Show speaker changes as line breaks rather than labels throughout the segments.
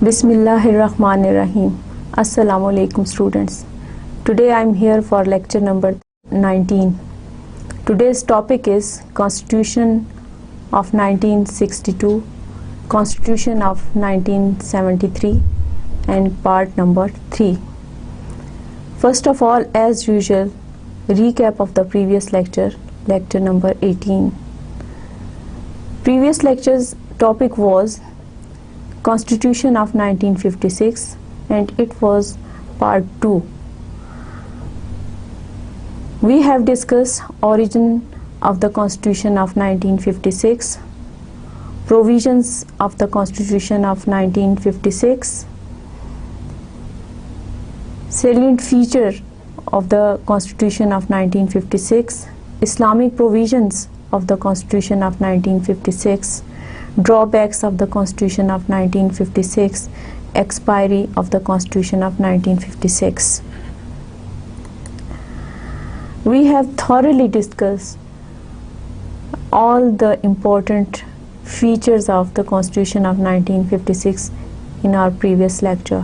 Bismillahirrahmanirrahim. Assalamu alaikum students. Today I am here for lecture number 19. Today's topic is Constitution of 1962, Constitution of 1973 and part number 3. First of all, as usual, recap of the previous lecture, lecture number 18. Previous lecture's topic was Constitution of 1956 and it was part 2. We have discussed origin of the Constitution of 1956, provisions of the Constitution of 1956, salient feature of the Constitution of 1956, Islamic provisions of the Constitution of 1956, drawbacks of the Constitution of 1956, expiry of the Constitution of 1956. We have thoroughly discussed all the important features of the Constitution of 1956 in our previous lecture.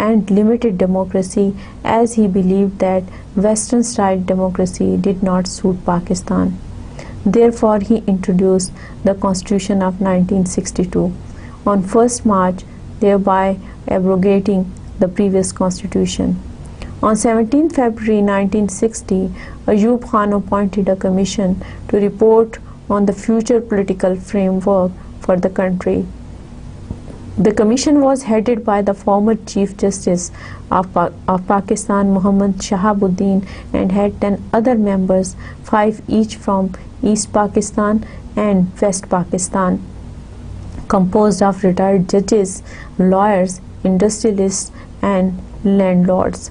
and limited democracy as he believed that Western style democracy did not suit Pakistan. Therefore, he introduced the Constitution of 1962 on 1st March, thereby abrogating the previous constitution. On 17 February 1960, Ayub Khan appointed a commission to report on the future political framework for the country. The commission was headed by the former Chief Justice of Pakistan, Muhammad Shahabuddin, and had 10 other members, 5 each from East Pakistan and West Pakistan, composed of retired judges, lawyers, industrialists and landlords.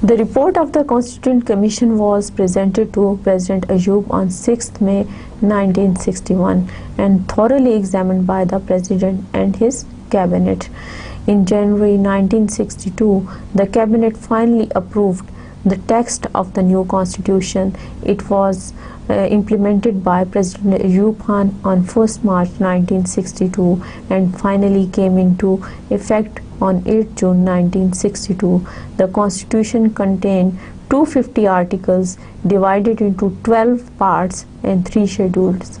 The report of the Constituent Commission was presented to President Ayub on 6th May 1961 and thoroughly examined by the President and his cabinet. In January 1962, the cabinet finally approved the text of the new constitution. It was implemented by President Ayub Khan on 1st March 1962 and finally came into effect on 8 June 1962. The constitution contained 250 articles divided into 12 parts and 3 schedules.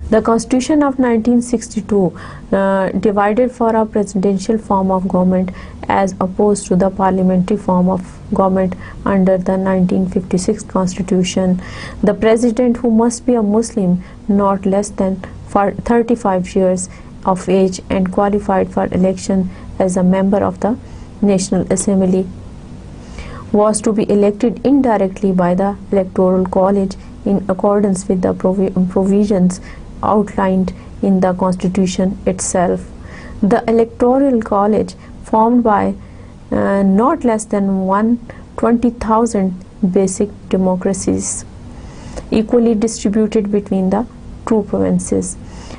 The Constitution of 1962 divided for a presidential form of government as opposed to the parliamentary form of government under the 1956 Constitution. The president, who must be a Muslim not less than 35 years of age and qualified for election as a member of the National Assembly, was to be elected indirectly by the Electoral College in accordance with the provisions outlined in the Constitution itself. The Electoral College, formed by not less than 120,000 basic democracies, equally distributed between the two provinces.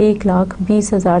1,20,000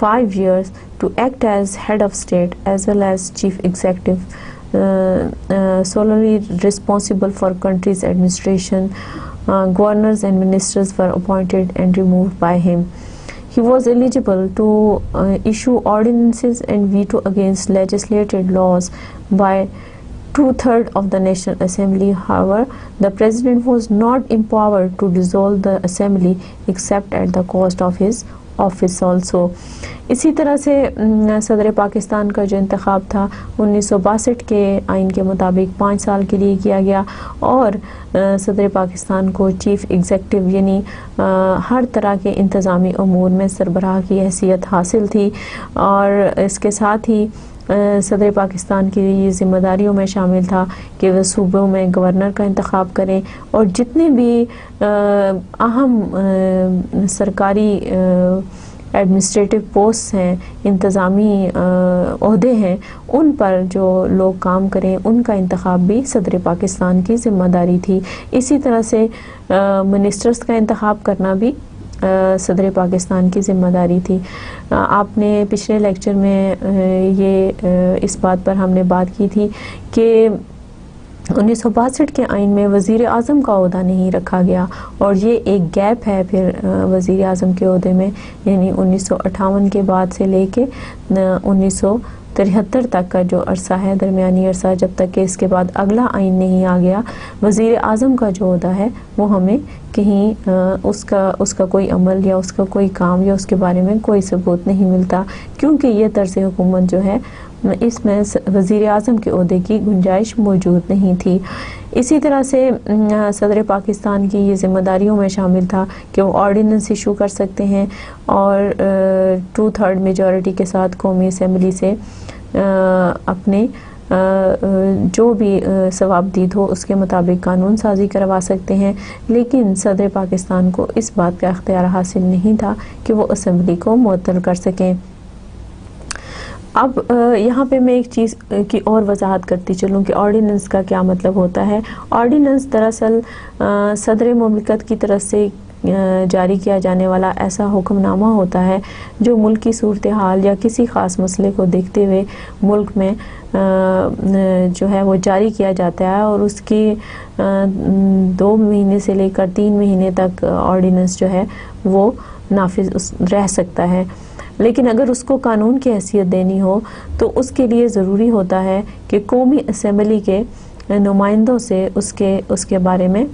5 years to act as head of state as well as chief executive, solely responsible for country's administration. Governors and ministers were appointed and removed by him. He was eligible to issue ordinances and veto against legislated laws by 2/3 of the National Assembly. However, the President was not empowered to dissolve the Assembly except at the cost of his office also. اسی طرح سے صدر پاکستان کا جو انتخاب تھا 1962 کے آئین کے مطابق 5 سال کے لیے کیا گیا، اور صدر پاکستان کو چیف ایگزیکٹو یعنی ہر طرح کے انتظامی امور میں سربراہ کی حیثیت حاصل تھی، اور اس کے ساتھ ہی صدر پاکستان کی یہ ذمہ داریوں میں شامل تھا کہ وہ صوبوں میں گورنر کا انتخاب کریں، اور جتنے بھی اہم سرکاری ایڈمنسٹریٹو پوسٹ ہیں، انتظامی عہدے ہیں، ان پر جو لوگ کام کریں ان کا انتخاب بھی صدر پاکستان کی ذمہ داری تھی. اسی طرح سے منسٹرز کا انتخاب کرنا بھی صدر پاکستان کی ذمہ داری تھی. آپ نے پچھلے لیکچر میں اس بات پر ہم نے بات کی تھی کہ 1962 کے آئین میں وزیر اعظم کا عہدہ نہیں رکھا گیا، اور یہ ایک گیپ ہے پھر وزیر اعظم کے عہدے میں، یعنی 1958 کے بعد سے لے کے 1973 تک کا جو عرصہ ہے، درمیانی عرصہ، جب تک کہ اس کے بعد اگلا آئین نہیں آ گیا، وزیر اعظم کا جو عہدہ ہے وہ ہمیں کہیں اس کا کوئی عمل یا اس کا کوئی کام یا اس کے بارے میں کوئی ثبوت نہیں ملتا، کیونکہ یہ طرز حکومت جو ہے اس میں وزیر اعظم کے عہدے کی گنجائش موجود نہیں تھی. اسی طرح سے صدر پاکستان کی یہ ذمہ داریوں میں شامل تھا کہ وہ آرڈیننس ایشو کر سکتے ہیں، اور 2/3 میجورٹی کے ساتھ قومی اسمبلی سے اپنے جو بھی ثوابدید ہو اس کے مطابق قانون سازی کروا سکتے ہیں، لیکن صدر پاکستان کو اس بات کا اختیار حاصل نہیں تھا کہ وہ اسمبلی کو معطل کر سکیں. اب یہاں پہ میں ایک چیز کی اور وضاحت کرتی چلوں کہ آرڈیننس کا کیا مطلب ہوتا ہے. آرڈیننس دراصل صدر مملکت کی طرف سے جاری کیا جانے والا ایسا حکم نامہ ہوتا ہے جو ملک کی صورتحال یا کسی خاص مسئلے کو دیکھتے ہوئے ملک میں جو ہے وہ جاری کیا جاتا ہے، اور اس کی 2 مہینے سے لے کر 3 مہینے تک آرڈیننس جو ہے وہ نافذ رہ سکتا ہے. لیکن اگر اس کو قانون کی حیثیت دینی ہو تو اس کے لیے ضروری ہوتا ہے کہ قومی اسمبلی کے نمائندوں سے اس کے بارے میں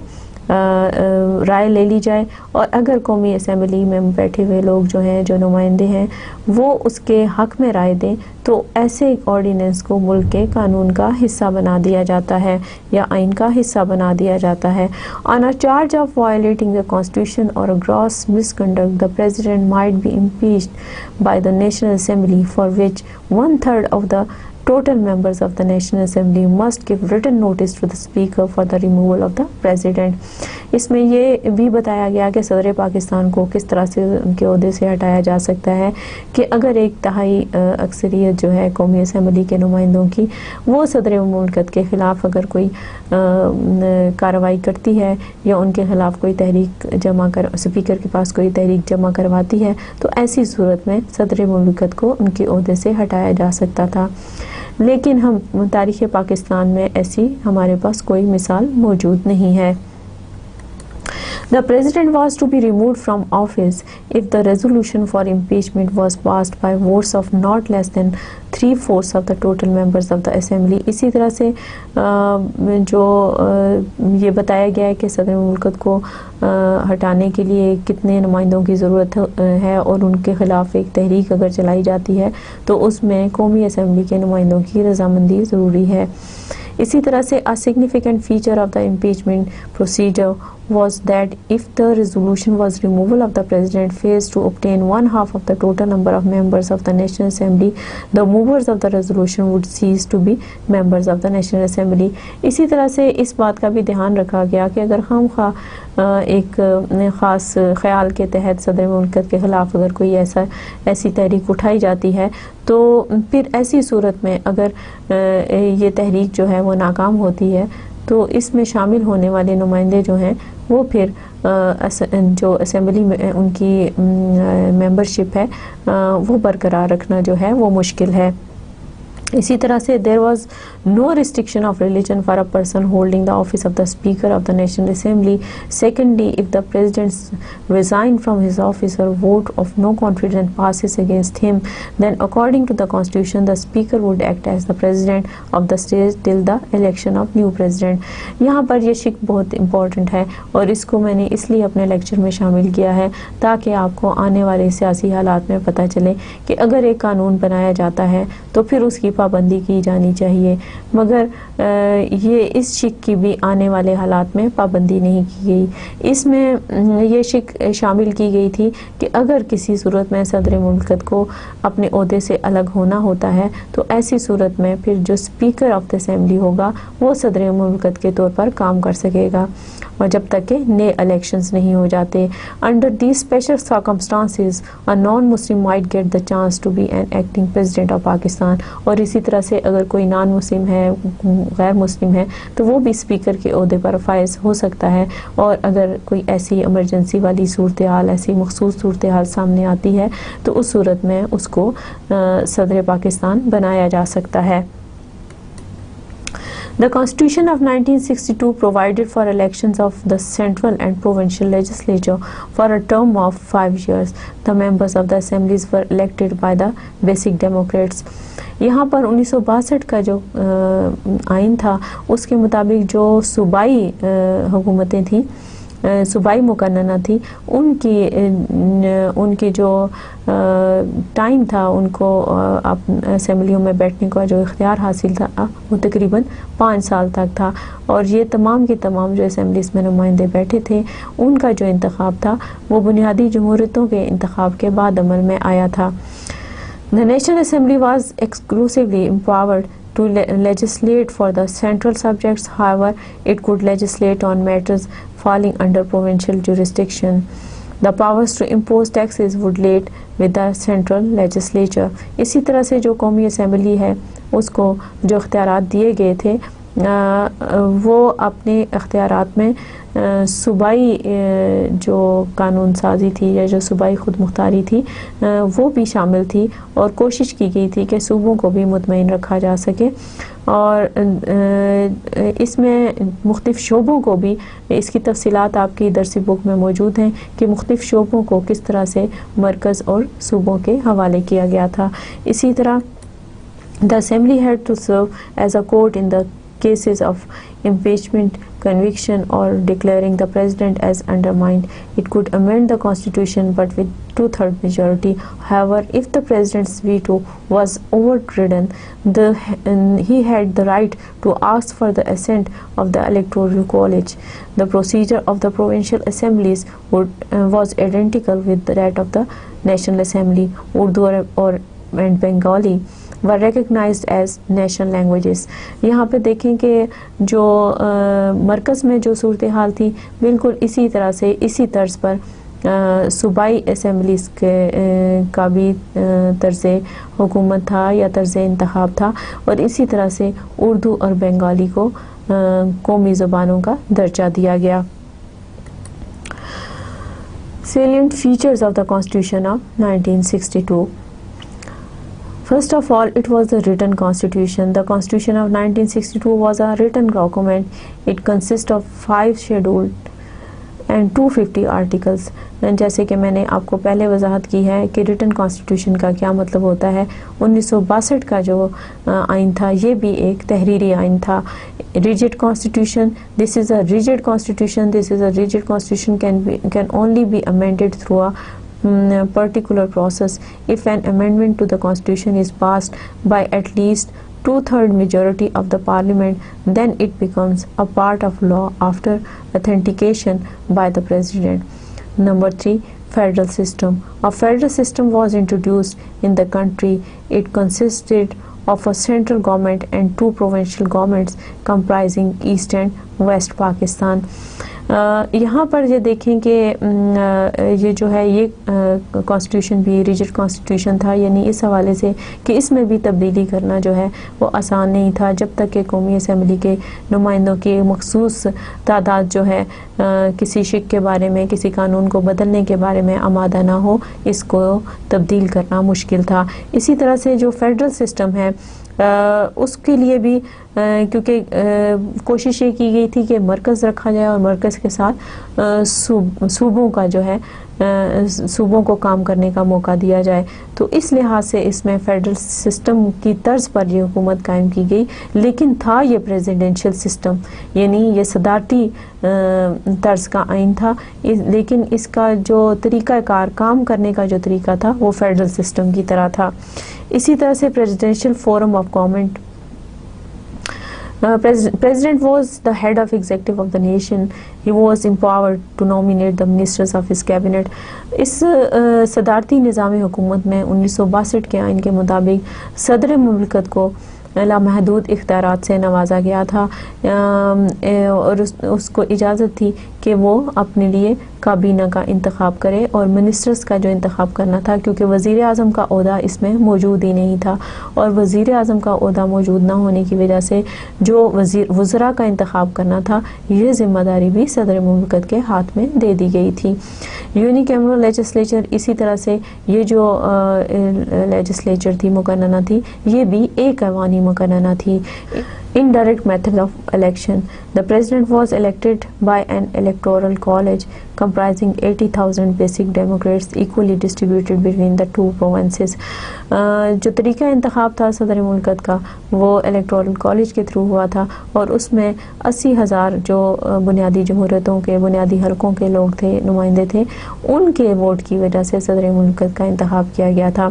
رائے لے لی جائے، اور اگر قومی اسمبلی میں بیٹھے ہوئے لوگ جو ہیں، جو نمائندے ہیں، وہ اس کے حق میں رائے دیں تو ایسے آرڈیننس کو ملک کے قانون کا حصہ بنا دیا جاتا ہے یا آئین کا حصہ بنا دیا جاتا ہے. On a charge of violating the constitution or a gross misconduct, the president might be impeached by the National Assembly, for which 1/3 of the total members of the National Assembly must give written notice to the Speaker for the removal of the President. اس میں یہ بھی بتایا گیا کہ صدر پاکستان کو کس طرح سے ان کے عہدے سے ہٹایا جا سکتا ہے کہ اگر 1/3 اکثریت جو ہے قومی اسمبلی کے نمائندوں کی وہ صدر مملکت کے خلاف اگر کوئی کارروائی کرتی ہے یا ان کے خلاف کوئی تحریک اسپیکر کے پاس کوئی تحریک جمع کرواتی ہے، تو ایسی صورت میں صدر مملکت کو ان کے عہدے سے ہٹایا جا سکتا تھا. لیکن تاریخ پاکستان میں ایسی ہمارے پاس کوئی مثال موجود نہیں ہے. The president was to be removed from office if the resolution for impeachment was passed by votes of not less than 3/4 of the total members of the assembly. اسی طرح سے جو یہ بتایا گیا ہے کہ صدر مملکت کو ہٹانے کے لیے کتنے نمائندوں کی ضرورت ہے، اور ان کے خلاف ایک تحریک اگر چلائی جاتی ہے تو اس میں قومی اسمبلی کے نمائندوں کی رضامندی ضروری ہے. اسی طرح سے a significant feature of the impeachment procedure was that if the resolution was removal of the president fails to obtain 1/2 of the total number of members of the National Assembly, the movers of the resolution would cease to be members of the National Assembly. اسی طرح سے اس بات کا بھی دھیان رکھا گیا کہ اگر ایک خاص خیال کے تحت صدر مملکت کے خلاف اگر کوئی ایسی تحریک اٹھائی جاتی ہے تو پھر ایسی صورت میں اگر یہ تحریک جو ہے وہ ناکام ہوتی ہے تو اس میں شامل ہونے والے نمائندے جو ہیں وہ پھر جو اسمبلی میں ان کی ممبرشپ ہے وہ برقرار رکھنا جو ہے وہ مشکل ہے. اسی طرح سے there was no restriction of religion for a person holding the office of the Speaker of the National Assembly. Secondly, if the President resigns from his office or vote of no confidence passes against him, then according to the Constitution, the Speaker would act as the President of the state till the election of new President. یہاں پر یہ شک بہت important ہے اور اس کو میں نے اس لیے اپنے لیکچر میں شامل کیا ہے تاکہ آپ کو آنے والے سیاسی حالات میں پتہ چلے کہ اگر ایک قانون بنایا جاتا ہے تو پھر اس کی پابندی کی جانی چاہیے، مگر یہ اس شک کی بھی آنے والے حالات میں پابندی نہیں کی گئی۔ اس میں یہ شک شامل کی گئی تھی کہ اگر کسی صورت میں صدر مملکت کو اپنے عہدے سے الگ ہونا ہوتا ہے تو ایسی صورت میں پھر جو اسپیکر آف دا اسمبلی ہوگا وہ صدر مملکت کے طور پر کام کر سکے گا، اور جب تک کہ نئے الیکشنز نہیں ہو جاتے۔ Under these special circumstances a non-Muslim might get the chance to be an acting president of Pakistan، اور اسی طرح سے اگر کوئی نان مسلم ہے، غیر مسلم ہے، تو وہ بھی اسپیکر کے عہدے پر فائز ہو سکتا ہے، اور اگر کوئی ایسی ایمرجنسی والی صورتحال، ایسی مخصوص صورتحال سامنے آتی ہے تو اس صورت میں اس کو صدر پاکستان بنایا جا سکتا ہے۔ The Constitution of 1962 provided for elections of the central and provincial legislature for a term of 5 years. The members of the assemblies were elected by the basic Democrats. یہاں پر 1962 کا جو آئین تھا اس کے مطابق جو صوبائی حکومتیں تھیں، صوبائی مقننہ تھی، ان کی جو ٹائم تھا ان کو اسمبلیوں میں بیٹھنے کا جو اختیار حاصل تھا وہ تقریباً 5 سال تک تھا، اور یہ تمام کے تمام جو اسمبلیز میں نمائندے بیٹھے تھے ان کا جو انتخاب تھا وہ بنیادی جمہوریتوں کے انتخاب کے بعد عمل میں آیا تھا۔ The National Assembly was exclusively empowered to legislate for the central subjects. However, it could legislate on matters falling under provincial jurisdiction. The powers to impose taxes would lay with the central legislature. اسی طرح سے جو قومی assembly ہے اس کو جو اختیارات دیے گئے تھے وہ اپنے اختیارات میں صوبائی جو قانون سازی تھی یا جو صوبائی خود مختاری تھی وہ بھی شامل تھی، اور کوشش کی گئی تھی کہ صوبوں کو بھی مطمئن رکھا جا سکے، اور اس میں مختلف شعبوں کو بھی، اس کی تفصیلات آپ کی درسی بک میں موجود ہیں کہ مختلف شعبوں کو کس طرح سے مرکز اور صوبوں کے حوالے کیا گیا تھا۔ اسی طرح the assembly had to serve as a court in the cases of impeachment, conviction or declaring the president as undermined. It could amend the constitution but with 2/3 majority. However, if the president's veto was overridden, he had the right to ask for the assent of the electoral college. The procedure of the provincial assemblies was identical with that of the National Assembly. Urdu and Bengali were recognized as national languages. یہاں پہ دیکھیں کہ جو مرکز میں جو صورتحال تھی بالکل اسی طرح سے اسی طرز پر صوبائی اسمبلیز کا بھی طرز حکومت تھا یا طرز انتخاب تھا، اور اسی طرح سے اردو اور بنگالی کو قومی زبانوں کا درجہ دیا گیا۔ Salient features of the Constitution of 1962. First of all, it was a written constitution. The Constitution of 1962 was a written document. It consists of 5 schedules and 250 articles. جیسے کہ میں نے آپ کو پہلے وضاحت کی ہے کہ ریٹن کانسٹیٹیوشن کا کیا مطلب ہوتا ہے۔ 1962 کا جو آئین تھا یہ بھی ایک تحریری آئین تھا۔ rigid constitution, this is a rigid constitution. This is a rigid constitution can only be amended through a particular process. If an amendment to the constitution is passed by at least 2/3 majority of the parliament, then it becomes a part of law after authentication by the president. Number 3, federal system. A federal system was introduced in the country. It consisted of a central government and 2 provincial governments comprising East and West Pakistan. یہاں پر یہ دیکھیں کہ یہ جو ہے یہ constitution بھی rigid constitution تھا، یعنی اس حوالے سے کہ اس میں بھی تبدیلی کرنا جو ہے وہ آسان نہیں تھا جب تک کہ قومی اسمبلی کے نمائندوں کی مخصوص تعداد جو ہے کسی شک کے بارے میں، کسی قانون کو بدلنے کے بارے میں آمادہ نہ ہو، اس کو تبدیل کرنا مشکل تھا۔ اسی طرح سے جو فیڈرل سسٹم ہے اس کے لیے بھی کیونکہ کوشش یہ کی گئی تھی کہ مرکز رکھا جائے اور مرکز کے ساتھ صوبوں کا جو ہے صوبوں کو کام کرنے کا موقع دیا جائے، تو اس لحاظ سے اس میں فیڈرل سسٹم کی طرز پر یہ حکومت قائم کی گئی، لیکن تھا یہ پریزیڈنشل سسٹم، یعنی یہ صدارتی طرز کا آئین تھا، لیکن اس کا جو طریقہ کار کام کرنے کا جو طریقہ تھا وہ فیڈرل سسٹم کی طرح تھا۔ اسی طرح سے presidential forum of government, President was the head of executive of the nation. He was empowered to nominate the ministers of his cabinet. اس صدارتی نظام حکومت میں 1962 کے آئین کے مطابق صدر مملکت کو لامحدود اختیارات سے نوازا گیا تھا، اور اس کو اجازت تھی کہ وہ اپنے لیے کابینہ کا انتخاب کرے اور منسٹرز کا جو انتخاب کرنا تھا، کیونکہ وزیر اعظم کا عہدہ اس میں موجود ہی نہیں تھا، اور وزیر اعظم کا عہدہ موجود نہ ہونے کی وجہ سے جو وزراء کا انتخاب کرنا تھا یہ ذمہ داری بھی صدر مملکت کے ہاتھ میں دے دی گئی تھی۔ یونیکیمرل لیجسلیچر، اسی طرح سے یہ جو لیجسلیچر تھی مقننہ تھی، یہ بھی ایک ایوانی مقننہ تھی۔ Indirect method of election. The president was elected by an electoral college comprising 80,000 basic Democrats equally distributed between the two provinces. جو طریقہ انتخاب تھا صدر مملکت کا وہ الیکٹورل کالج کے تھرو ہوا تھا، اور اس میں 80,000 جو بنیادی جمہوریتوں کے بنیادی حلقوں کے لوگ تھے، نمائندے تھے، ان کے ووٹ کی وجہ سے صدر مملکت کا انتخاب کیا گیا تھا۔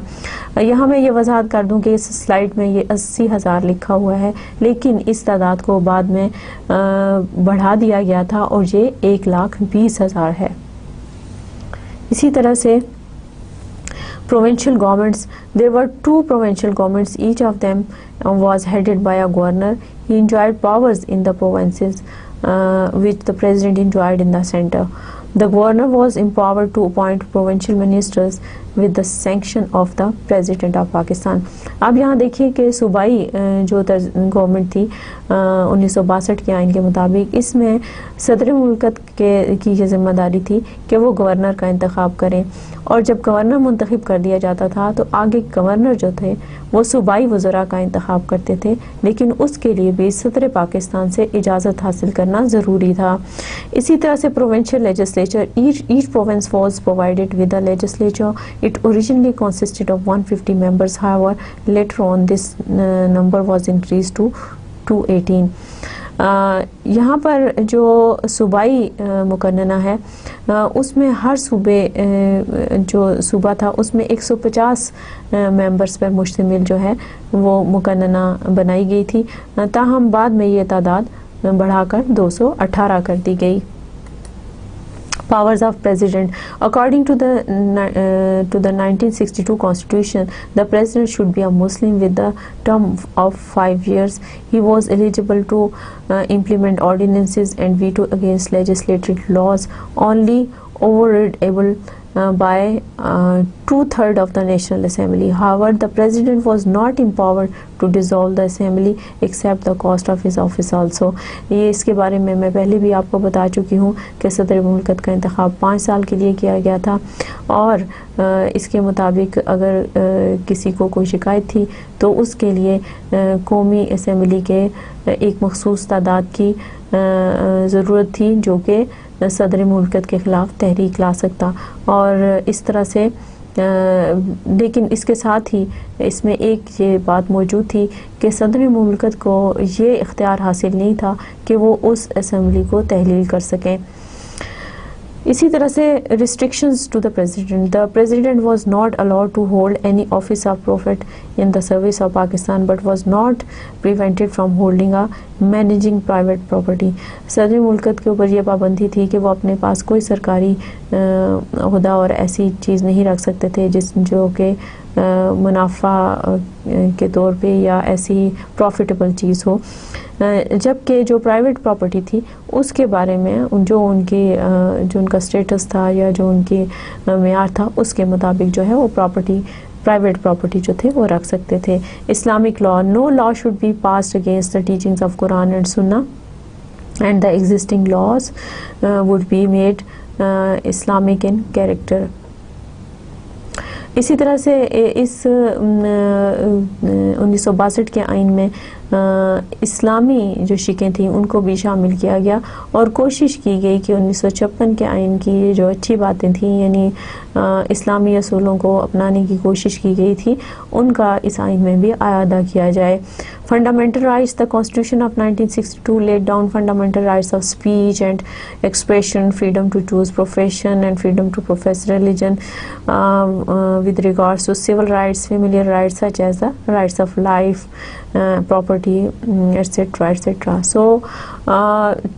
یہاں میں یہ وضاحت کر دوں کہ اس سلائیڈ میں یہ 80,000 لکھا ہوا ہے، لیکن اس تعداد کو بعد میں بڑھا دیا گیا تھا اور یہ 1,20,000 ہے۔ اسی طرح سے provincial governments, there were 2 provincial governments, each of them was headed by a governor. He enjoyed powers in the provinces which the president enjoyed in the center. The governor was empowered to appoint provincial ministers with the sanction of the president of Pakistan. اب یہاں دیکھیے کہ صوبائی جو government تھی 1962 کے آئین کے مطابق، اس میں صدر مملکت کی یہ ذمہ داری تھی کہ وہ گورنر کا انتخاب کریں، اور جب گورنر منتخب کر دیا جاتا تھا تو آگے گورنر جو تھے وہ صوبائی وزراء کا انتخاب کرتے تھے، لیکن اس کے لیے بھی صدر پاکستان سے اجازت حاصل کرنا ضروری تھا۔ اسی طرح سے provincial legislature, each province was provided with a legislature. It originally consisted of 150 members. However, later on this number was increased to 218. یہاں پر جو صوبائی مقننہ ہے اس میں ہر صوبے جو صوبہ تھا اس میں 150 ممبرز پر مشتمل جو ہے وہ مقننہ بنائی گئی تھی، تاہم بعد میں یہ تعداد بڑھا کر 218 کر دی گئی۔ Powers of President. According to the 1962 Constitution, the President should be a Muslim with the term of 5 years. He was eligible to implement ordinances and veto against legislative laws, only overridable by 2/3 of the National Assembly. However, the President was not empowered to dissolve the Assembly except the cost of his office also. یہ اس کے بارے میں پہلے بھی آپ کو بتا چکی ہوں کہ صدر مملکت کا انتخاب 5 سال کے لیے کیا گیا تھا، اور اس کے مطابق اگر کسی کو کوئی شکایت تھی تو اس کے لیے قومی اسمبلی کے ایک مخصوص تعداد کی ضرورت تھی جو کہ صدر مملکت کے خلاف تحریک لا سکتا، اور اس طرح سے لیکن اس کے ساتھ ہی اس میں ایک یہ بات موجود تھی کہ صدر مملکت کو یہ اختیار حاصل نہیں تھا کہ وہ اس اسمبلی کو تحلیل کر سکیں۔ اسی طرح سے restrictions to the president. The president was not allowed to hold any office of profit in the service of Pakistan, but was not prevented from holding a managing private property. صدر مملکت کے اوپر یہ پابندی تھی کہ وہ اپنے پاس کوئی سرکاری عہدہ اور ایسی چیز نہیں رکھ سکتے تھے جو کہ منافع کے طور پہ یا ایسی پروفیٹیبل چیز ہو، جبکہ جو پرائیویٹ پراپرٹی تھی اس کے بارے میں جو ان کا سٹیٹس تھا یا جو ان کی معیار تھا اس کے مطابق جو ہے وہ پرائیویٹ پراپرٹی جو تھے وہ رکھ سکتے تھے۔ Islamic law, no law should be passed against the teachings of Quran and Sunnah and the existing laws would be made Islamic in character. اسی طرح سے اس 1962 کے آئین میں اسلامی جو شقیں تھیں ان کو بھی شامل کیا گیا اور کوشش کی گئی کہ 1956 کے آئین کی جو اچھی باتیں تھیں یعنی اسلامی اصولوں کو اپنانے کی کوشش کی گئی تھی ان کا اس آئین میں بھی اعادہ کیا جائے. Fundamental rights, the Constitution of 1962 laid down fundamental rights of speech and expression, freedom to choose profession and freedom to profess religion. With regards to civil rights, familiar rights such as the rights of life, property, etc. etc. So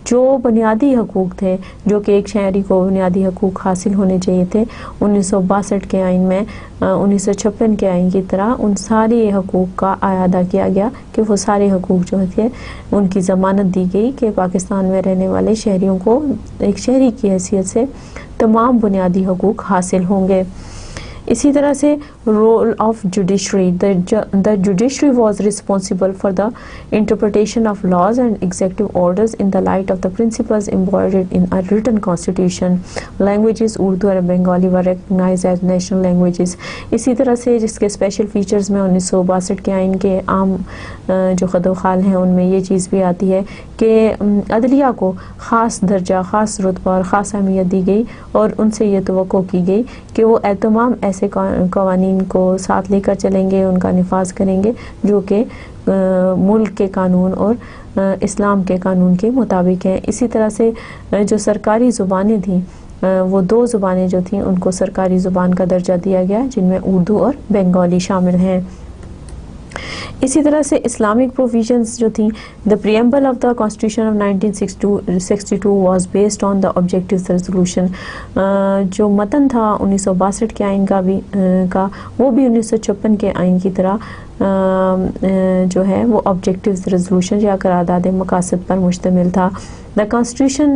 جو بنیادی حقوق تھے جو کہ ایک شہری کو بنیادی حقوق حاصل ہونے چاہیے تھے 1962 کے آئین میں 1956 کے آئین کی طرح ان سارے حقوق کا اعادہ کیا گیا کہ وہ سارے حقوق جو تھے ان کی ضمانت دی گئی کہ پاکستان میں رہنے والے شہریوں کو ایک شہری کی حیثیت سے تمام بنیادی حقوق حاصل ہوں گے. اسی طرح سے role of judiciary, the judiciary was responsible for the interpretation of laws and executive orders in the light of the principles embodied in a written constitution. Languages Urdu اور Bengali were recognized as national languages. اسی طرح سے جس کے special features میں 1962 کے آئین کے عام جو خد و خال ہیں ان میں یہ چیز بھی آتی ہے کہ عدلیہ کو خاص درجہ, خاص رتبہ اور خاص اہمیت دی گئی اور ان سے یہ توقع کی گئی کہ وہ تمام ایسے قوانین کو ساتھ لے کر چلیں گے, ان کا نفاذ کریں گے جو کہ ملک کے قانون اور اسلام کے قانون کے مطابق ہیں. اسی طرح سے جو سرکاری زبانیں تھیں وہ 2 زبانیں جو تھیں ان کو سرکاری زبان کا درجہ دیا گیا جن میں اردو اور بنگالی شامل ہیں. اسی طرح سے اسلامک پروویژنز جو تھیں the preamble of the constitution of 1962 was based on the objectives resolution. جو متن تھا 1962 کے آئین کا وہ بھی 1956 کے آئین کی طرح جو ہے وہ objectives resolution یا قرارداد مقاصد پر مشتمل تھا. The constitution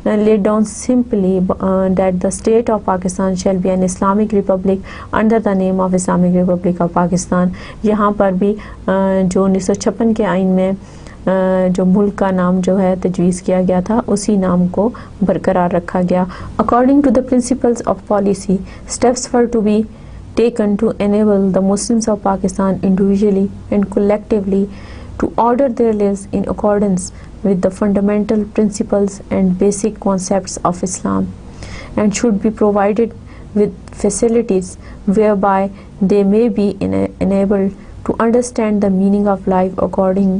laid down simply that the state of Pakistan shall be an Islamic republic under the name of Islamic Republic of Pakistan. یہاں پر بھی جو 1956 کے آئین میں جو ملک کا نام جو ہے تجویز کیا گیا تھا اسی نام کو برقرار رکھا گیا. According to the principles of policy, steps were to be taken to enable the Muslims of Pakistan individually and collectively to order their lives in accordance with the fundamental principles and basic concepts of Islam, and should be provided with facilities whereby they may be enabled to understand the meaning of life according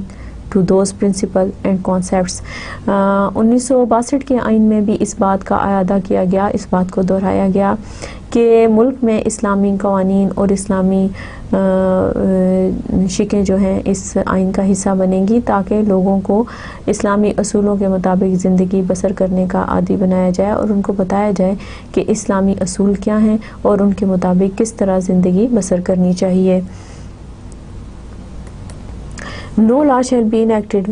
to those principles and concepts. 1962 کے آئین میں بھی اس بات کا اعادہ کیا گیا, اس بات کو دہرایا گیا کہ ملک میں اسلامی قوانین اور اسلامی شقیں جو ہیں اس آئین کا حصہ بنیں گی تاکہ لوگوں کو اسلامی اصولوں کے مطابق زندگی بسر کرنے کا عادی بنایا جائے اور ان کو بتایا جائے کہ اسلامی اصول کیا ہیں اور ان کے مطابق کس طرح زندگی بسر کرنی چاہیے. No law shall be enacted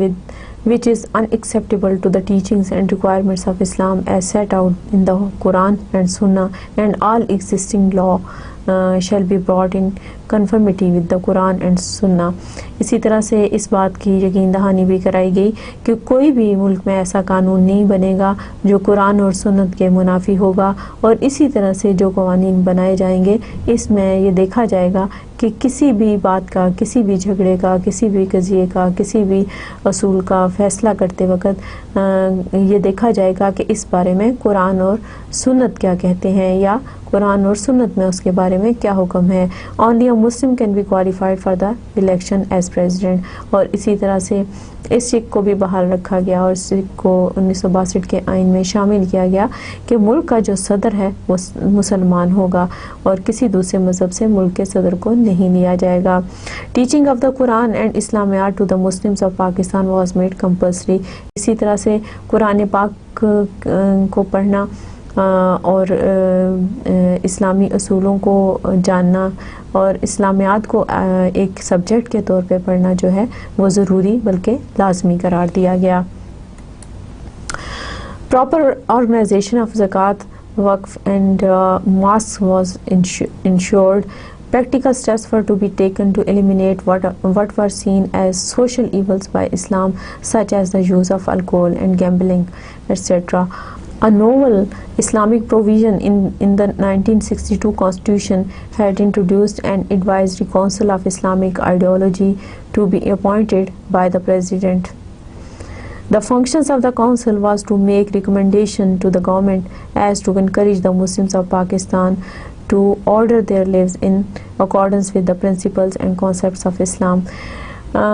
which is unacceptable to the teachings and requirements of Islam as set out in the Quran and Sunnah, and all existing law shall be brought in conformity with the Quran and Sunnah. اسی طرح سے اس بات کی یقین دہانی بھی کرائی گئی کہ کوئی بھی ملک میں ایسا قانون نہیں بنے گا جو قرآن اور سنت کے منافی ہوگا, اور اسی طرح سے جو قوانین بنائے جائیں گے اس میں یہ دیکھا جائے گا کہ کسی بھی بات کا, کسی بھی جھگڑے کا, کسی بھی قضیے کا, کسی بھی اصول کا فیصلہ کرتے وقت یہ دیکھا جائے گا کہ اس بارے میں قرآن اور سنت کیا کہتے ہیں یا قرآن اور سنت میں اس کے بارے میں کیا حکم ہے. Only a Muslim can be qualified for the election as president. اور اسی طرح سے اس شق کو بھی بحال رکھا گیا اور اس شق کو 1962 کے آئین میں شامل کیا گیا کہ ملک کا جو صدر ہے وہ مسلمان ہوگا اور کسی دوسرے مذہب سے ملک کے صدر کو نہیں لیا جائے گا. Teaching of the Quran and Islamiyat to the Muslims of Pakistan was made compulsory. اسی طرح سے قرآن پاک کو پڑھنا اور اسلامی اصولوں کو جاننا اور اسلامیات کو ایک سبجیکٹ کے طور پہ پڑھنا جو ہے وہ ضروری بلکہ لازمی قرار دیا گیا. Proper organization of zakat, waqf and mosques was ensured. Practical steps were to be taken to eliminate what were seen as social evils by Islam, such as the use of alcohol and gambling, etc. A novel Islamic provision in the 1962 Constitution had introduced an advisory council of Islamic ideology to be appointed by the President. The functions of the council was to make recommendation to the government as to encourage the Muslims of Pakistan to order their lives in accordance with the principles and concepts of Islam.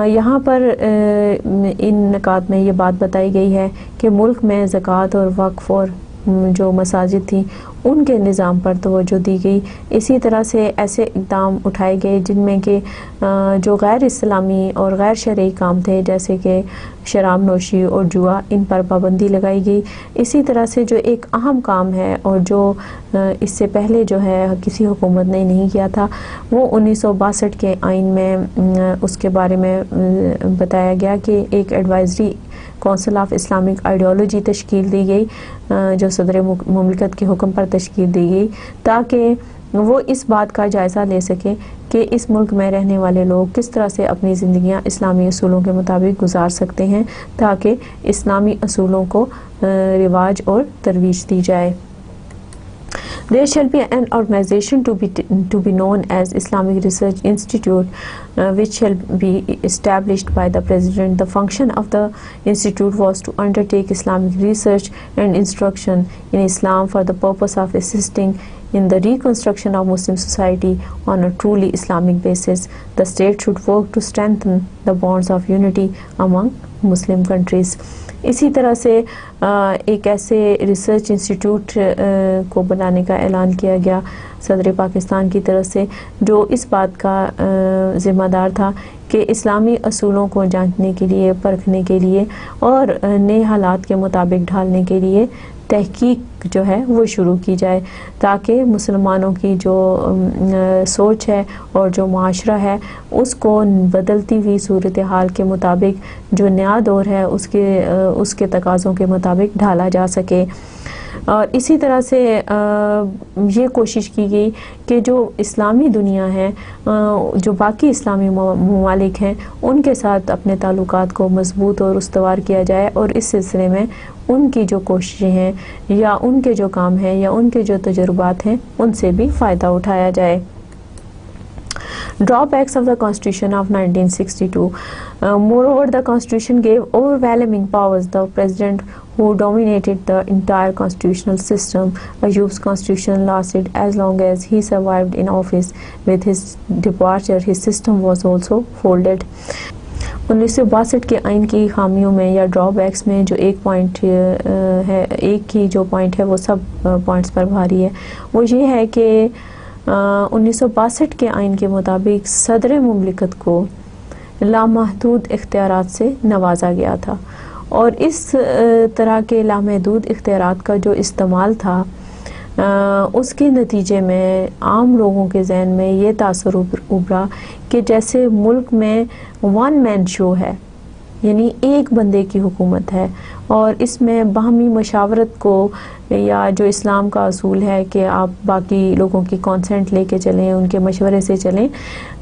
یہاں پر ان نکات میں یہ بات بتائی گئی ہے کہ ملک میں زکوٰۃ اور وقف اور جو مساجد تھیں ان کے نظام پر توجہ دی گئی. اسی طرح سے ایسے اقدام اٹھائے گئے جن میں کہ جو غیر اسلامی اور غیر شرعی کام تھے جیسے کہ شراب نوشی اور جوا ان پر پابندی لگائی گئی. اسی طرح سے جو ایک اہم کام ہے اور جو اس سے پہلے جو ہے کسی حکومت نے نہیں کیا تھا وہ 1962 کے آئین میں اس کے بارے میں بتایا گیا کہ ایک advisory council of Islamic ideology تشکیل دی گئی جو صدر مملکت کے حکم پر تشکیل دی گئی تاکہ وہ اس بات کا جائزہ لے سکے کہ اس ملک میں رہنے والے لوگ کس طرح سے اپنی زندگیاں اسلامی اصولوں کے مطابق گزار سکتے ہیں تاکہ اسلامی اصولوں کو رواج اور ترویج دی جائے. There shall be an organization to be known as Islamic Research Institute, which shall be established by the President. The function of the institute was to undertake Islamic research and instruction in Islam for the purpose of assisting in the reconstruction of Muslim society on a truly Islamic basis. The state should work to strengthen the bonds of unity among Muslim countries. اسی طرح سے ایک ایسے research institute کو بنانے کا اعلان کیا گیا صدر پاکستان کی طرف سے جو اس بات کا ذمہ دار تھا کہ اسلامی اصولوں کو جانچنے کے لیے پرکھنے کے لیے اور نئے حالات کے مطابق ڈھالنے کے لیے تحقیق جو ہے وہ شروع کی جائے تاکہ مسلمانوں کی جو سوچ ہے اور جو معاشرہ ہے اس کو بدلتی ہوئی صورتحال کے مطابق جو نیا دور ہے اس کے تقاضوں کے مطابق ڈھالا جا سکے. اور اسی طرح سے یہ کوشش کی گئی کہ جو اسلامی دنیا ہے جو باقی اسلامی ممالک ہیں ان کے ساتھ اپنے تعلقات کو مضبوط اور استوار کیا جائے اور اس سلسلے میں ان کی جو کوششیں ہیں یا ان کے جو کام ہیں یا ان کے جو تجربات ہیں ان سے بھی فائدہ اٹھایا جائے. Drawbacks of the Constitution of 1962. Moreover, the Constitution gave overwhelming powers the President who dominated the entire constitutional system. Ayub's Constitution lasted as long as he survived in office. With his departure, his system was also folded. 1962 کے آئین کی خامیوں میں یا ڈرا backs میں جو ایک point ہے ایک ہی جو پوائنٹ ہے وہ سب پوائنٹس پر بھاری ہے وہ یہ ہے کہ 1962 کے آئین کے مطابق صدر مملکت کو لامحدود اختیارات سے نوازا گیا تھا اور اس طرح کے لامحدود اختیارات کا جو استعمال تھا اس کے نتیجے میں عام لوگوں کے ذہن میں یہ تاثر ابھرا کہ جیسے ملک میں ون مین شو ہے یعنی ایک بندے کی حکومت ہے اور اس میں باہمی مشاورت کو یا جو اسلام کا اصول ہے کہ آپ باقی لوگوں کی کانسنٹ لے کے چلیں ان کے مشورے سے چلیں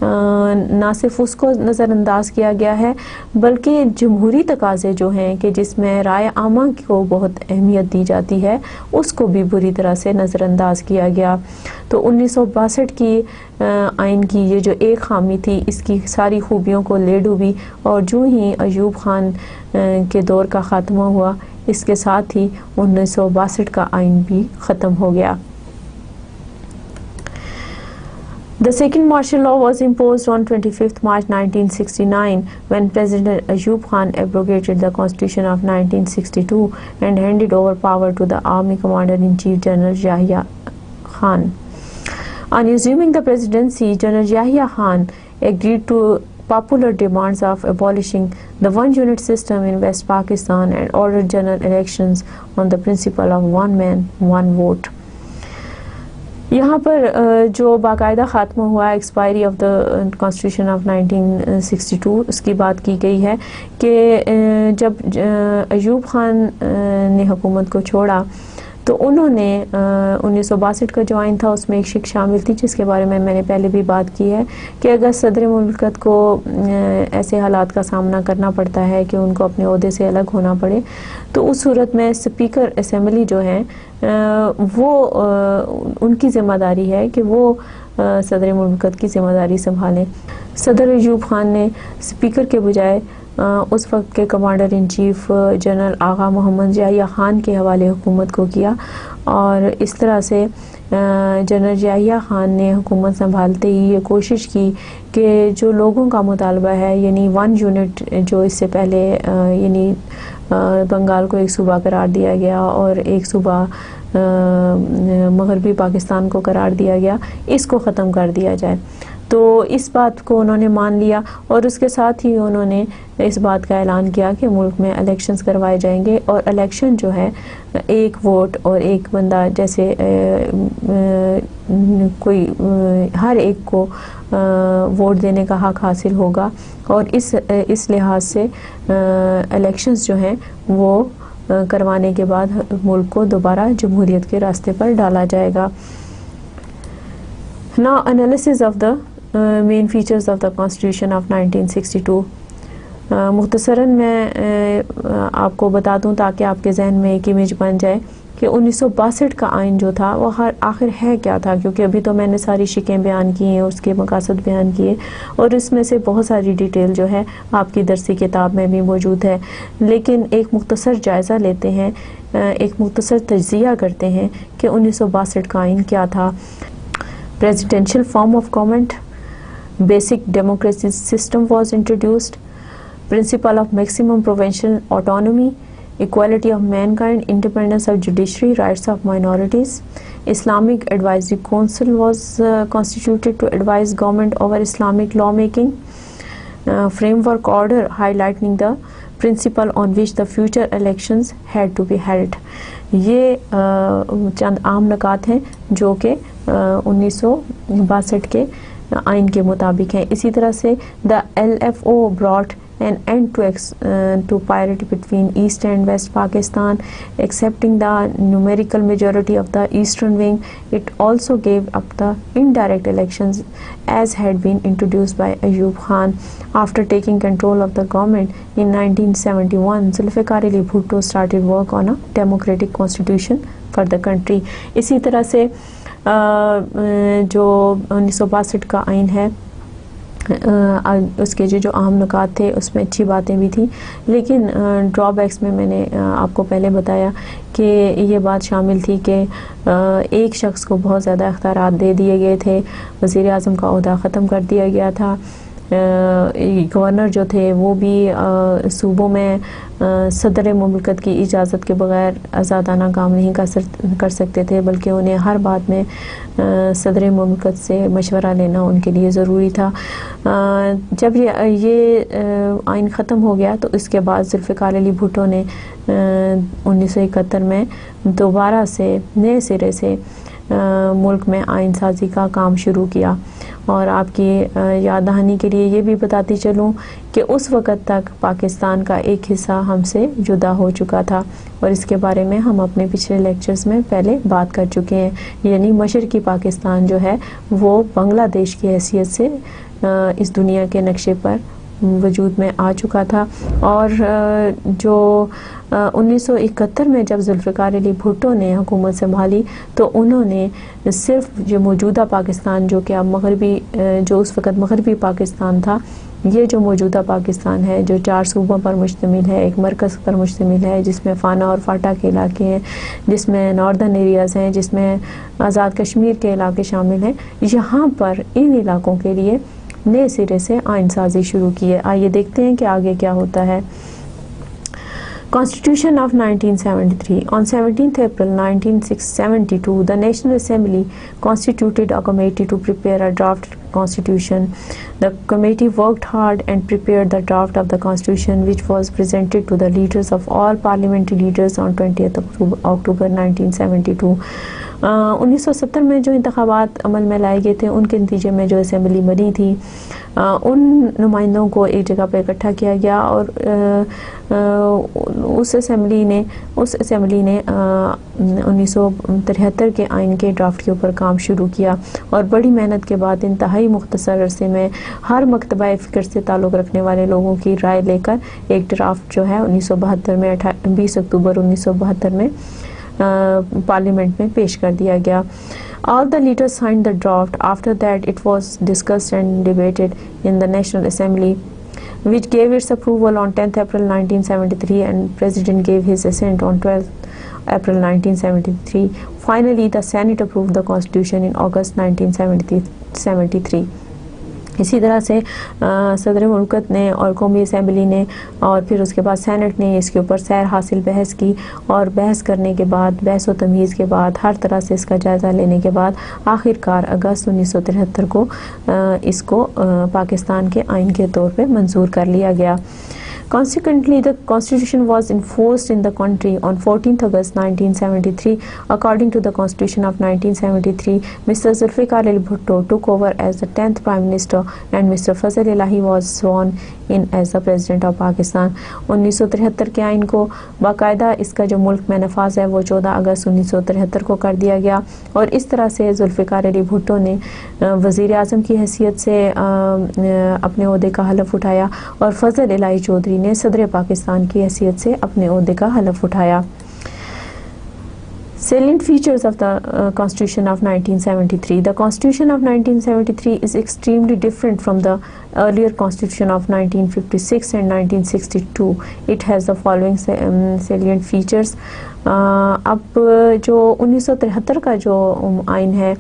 نہ صرف اس کو نظر انداز کیا گیا ہے بلکہ جمہوری تقاضے جو ہیں کہ جس میں رائے عامہ کو بہت اہمیت دی جاتی ہے اس کو بھی بری طرح سے نظر انداز کیا گیا. تو 1962 کی آئین کی یہ جو ایک خامی تھی اس کی ساری خوبیوں کو لے ڈوبی اور جو ہی ایوب خان کے دور کا خاتمہ ہوا اس کے ساتھ ہی 1962 کا آئین بھی ختم ہو گیا. The second martial law was imposed on 25th March 1969 when President Ayub Khan abrogated the Constitution of 1962 and handed over power to the Army Commander-in-Chief General Yahya Khan. On assuming the presidency, General Yahya Khan agreed to popular demands of abolishing the one-unit system in West Pakistan and ordered general elections on the principle of one man, one vote. یہاں پر جو باقاعدہ خاتمہ ہوا expiry of the constitution of 1962 اس کی بات کی گئی ہے کہ جب ایوب خان نے حکومت کو چھوڑا تو انہوں نے 1962 کا جو آئین تھا اس میں ایک شک شامل تھی جس کے بارے میں نے پہلے بھی بات کی ہے کہ اگر صدر مملکت کو ایسے حالات کا سامنا کرنا پڑتا ہے کہ ان کو اپنے عہدے سے الگ ہونا پڑے تو اس صورت میں اسپیکر اسمبلی جو ہیں وہ ان کی ذمہ داری ہے کہ وہ صدر مملکت کی ذمہ داری سنبھالیں. صدر ایوب خان نے اسپیکر کے بجائے اس وقت کے commander in chief general Agha Muhammad Yahya Khan کے حوالے حکومت کو کیا اور اس طرح سے جنرل یحییٰ خان نے حکومت سنبھالتے ہی یہ کوشش کی کہ جو لوگوں کا مطالبہ ہے یعنی 1 یونٹ جو اس سے پہلے یعنی بنگال کو ایک صوبہ قرار دیا گیا اور ایک صوبہ مغربی پاکستان کو قرار دیا گیا اس کو ختم کر دیا جائے. تو اس بات کو انہوں نے مان لیا اور اس کے ساتھ ہی انہوں نے اس بات کا اعلان کیا کہ ملک میں الیکشنز کروائے جائیں گے اور الیکشن جو ہے ایک ووٹ اور ایک بندہ جیسے کوئی ہر ایک کو ووٹ دینے کا حق حاصل ہوگا اور اس لحاظ سے الیکشنز جو ہیں وہ کروانے کے بعد ملک کو دوبارہ جمہوریت کے راستے پر ڈالا جائے گا. Now analysis of the main features of the Constitution of 1962. مختصراً میں آپ کو بتا دوں تاکہ آپ کے ذہن میں ایک امیج بن جائے کہ 1962 کا آئین جو تھا وہ آخر ہے کیا تھا, کیونکہ ابھی تو میں نے ساری شکیں بیان کی ہیں, اس کے مقاصد بیان کیے اور اس میں سے بہت ساری ڈیٹیل جو ہے آپ کی درسی کتاب میں بھی موجود ہے, لیکن ایک مختصر جائزہ لیتے ہیں, ایک مختصر تجزیہ کرتے ہیں کہ 1962 کا آئین کیا تھا. Presidential form of government, basic democracy system was introduced, principle of maximum provincial autonomy, equality of mankind, independence of judiciary, rights of minorities. Islamic Advisory Council was constituted to advise government over Islamic lawmaking. Framework order highlighting the principle on which the future elections had to be held. یہ چند عام نکات ہیں جو کہ 1962 کے آئین کے مطابق ہیں. اسی طرح سے the LFO brought an end to parity between East and West Pakistan, accepting the numerical majority of the eastern wing. It also gave up the indirect elections as had been introduced by Ayub Khan. After taking control of the government in 1971, Zulfikar Ali Bhutto started work on a democratic constitution for the country. اسی طرح سے جو 1962 کا آئین ہے اس کے جو عام نکات تھے اس میں اچھی باتیں بھی تھیں, لیکن ڈرا بیکس میں نے آپ کو پہلے بتایا کہ یہ بات شامل تھی کہ ایک شخص کو بہت زیادہ اختیارات دے دیے گئے تھے, وزیر اعظم کا عہدہ ختم کر دیا گیا تھا, گورنر جو تھے وہ بھی صوبوں میں صدر مملکت کی اجازت کے بغیر آزادانہ کام نہیں کر سکتے تھے, بلکہ انہیں ہر بات میں صدر مملکت سے مشورہ لینا ان کے لیے ضروری تھا. جب یہ آئین ختم ہو گیا تو اس کے بعد ذوالفقار علی بھٹو نے 1971 میں دوبارہ سے نئے سرے سے ملک میں آئین سازی کا کام شروع کیا. اور آپ کی یاد دہانی کے لیے یہ بھی بتاتی چلوں کہ اس وقت تک پاکستان کا ایک حصہ ہم سے جدا ہو چکا تھا اور اس کے بارے میں ہم اپنے پچھلے لیکچرز میں پہلے بات کر چکے ہیں, یعنی مشرقی پاکستان جو ہے وہ بنگلہ دیش کی حیثیت سے اس دنیا کے نقشے پر وجود میں آ چکا تھا. اور جو 1971 میں جب ذوالفقار علی بھٹو نے حکومت سنبھالی تو انہوں نے صرف جو موجودہ پاکستان جو کہ اب مغربی جو اس وقت مغربی پاکستان تھا, یہ جو موجودہ پاکستان ہے جو 4 صوبوں پر مشتمل ہے, ایک مرکز پر مشتمل ہے جس میں فانا اور فاٹا کے علاقے ہیں, جس میں ناردرن ایریاز ہیں, جس میں آزاد کشمیر کے علاقے شامل ہیں, یہاں پر ان علاقوں کے لیے نئے سرے سے آئین سازی شروع کی ہے. آئیے دیکھتے ہیں کہ آگے کیا ہوتا ہے. Constitution of 1973. On 17th April 1972, the National Assembly constituted a committee to prepare a draft constitution. The committee worked hard and prepared the draft of the constitution, which was presented to the leaders of all parliamentary leaders on 20th October 1972. 1970 میں جو انتخابات عمل میں لائے گئے تھے ان کے نتیجے میں جو اسمبلی بنی تھی ان نمائندوں کو ایک جگہ پہ اکٹھا کیا گیا اور اس اسمبلی نے 1973 کے آئین کے ڈرافٹ کے اوپر کام شروع کیا اور بڑی محنت کے بعد انتہائی مختصر عرصے میں ہر مکتبہ فکر سے تعلق رکھنے والے لوگوں کی رائے لے کر ایک ڈرافٹ جو ہے 1972 میں 20 اکتوبر 1972 میں پارلیمنٹ میں پیش کر دیا گیا. All the leaders signed the draft. After that, it was discussed and debated in the National Assembly, which gave its approval on 10th April 1973, and President gave his assent on 12th April 1973. Finally, the Senate approved the Constitution in August 1973. اسی طرح سے صدر مملکت نے اور قومی assembly نے اور پھر اس کے بعد سینٹ نے اس کے اوپر سیر حاصل بحث کی اور بحث کرنے کے بعد بحث و تمیز کے بعد ہر طرح سے اس کا جائزہ لینے کے بعد آخر کار اگست 1973 کو اس کو پاکستان کے آئین کے طور پہ منظور کر لیا گیا. Consequently, the Constitution was enforced in the country on 14th August 1973. According to the Constitution of 1973, Mr. Zulfikar Ali Bhutto took over as the 10th Prime Minister and Mr. Fazal Elahi was sworn in as the President of Pakistan. 1973 کے آئین کو باقاعدہ اس کا جو ملک میں نفاذ ہے وہ 14 اگست 1973 کو کر دیا گیا اور اس طرح سے ذوالفقار علی بھٹو نے وزیر اعظم کی حیثیت سے اپنے عہدے کا حلف اٹھایا اور فضل الہی چودھری نے صدر پاکستان کی حیثیت سے اپنے عہدے کا حلف اٹھایا. Salient features of the Constitution of 1973. The Constitution of 1973 is extremely different from the earlier Constitution of 1956 and 1962. It has the following salient features. اب جو 1973 کا جو آئین ہے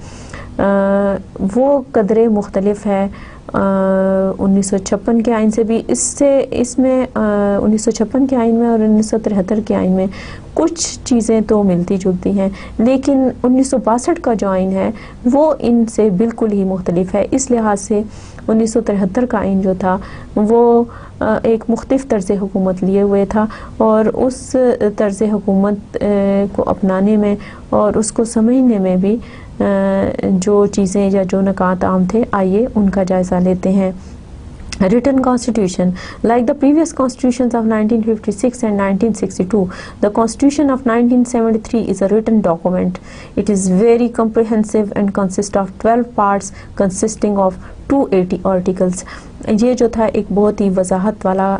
وہ قدرے مختلف ہے 1956 کے آئین سے بھی. اس میں 1956 کے آئین میں اور 1973 کے آئین میں کچھ چیزیں تو ملتی جلتی ہیں لیکن 1962 کا جو آئین ہے وہ ان سے بالکل ہی مختلف ہے. اس لحاظ سے 1973 کا آئین جو تھا وہ ایک مختلف طرز حکومت لیے ہوئے تھا اور اس طرز حکومت کو اپنانے میں اور اس کو سمجھنے میں بھی جو چیزیں یا جو نکات عام تھے آئیے ان کا جائزہ لیتے ہیں. Written Constitution. Like the previous constitutions of 1956 and 1962, the Constitution of 1973 is a written document. It is very comprehensive and consists of 12 parts consisting of 280 articles. یہ جو تھا ایک بہت ہی وضاحت والا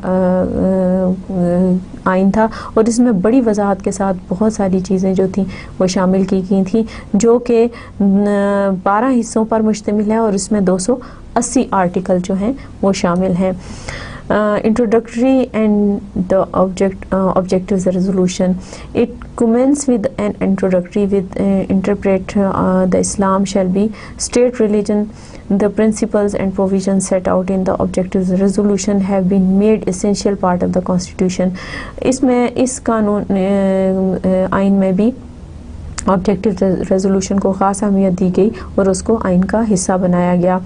آئین تھا اور اس میں بڑی وضاحت کے ساتھ بہت ساری چیزیں جو تھیں وہ شامل کی گئی تھیں جو کہ 12 حصوں پر مشتمل ہے اور اس میں 280 آرٹیکل جو ہیں وہ شامل ہیں. Introductory and the objectives resolution. It commences with an introductory with interpret the Islam shall be state religion. The principles and provisions set out in the objectives resolution have been made essential part of the Constitution. اس میں اس قانون آئین میں بھی objective resolution کو خاص اہمیت دی گئی اور اس کو آئین کا حصہ بنایا گیا.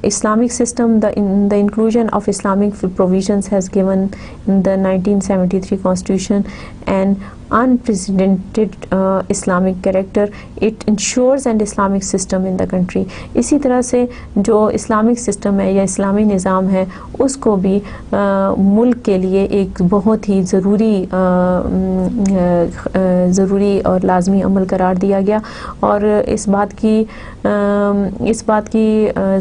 Islamic system. the inclusion of Islamic provisions has given the 1973 Constitution an unprecedented Islamic character. It ensures an Islamic system in the country. اسی طرح سے جو اسلامک سسٹم ہے یا اسلامی نظام ہے اس کو بھی ملک کے لیے ایک بہت ہی ضروری اور لازمی عمل قرار دیا گیا اور اس بات کی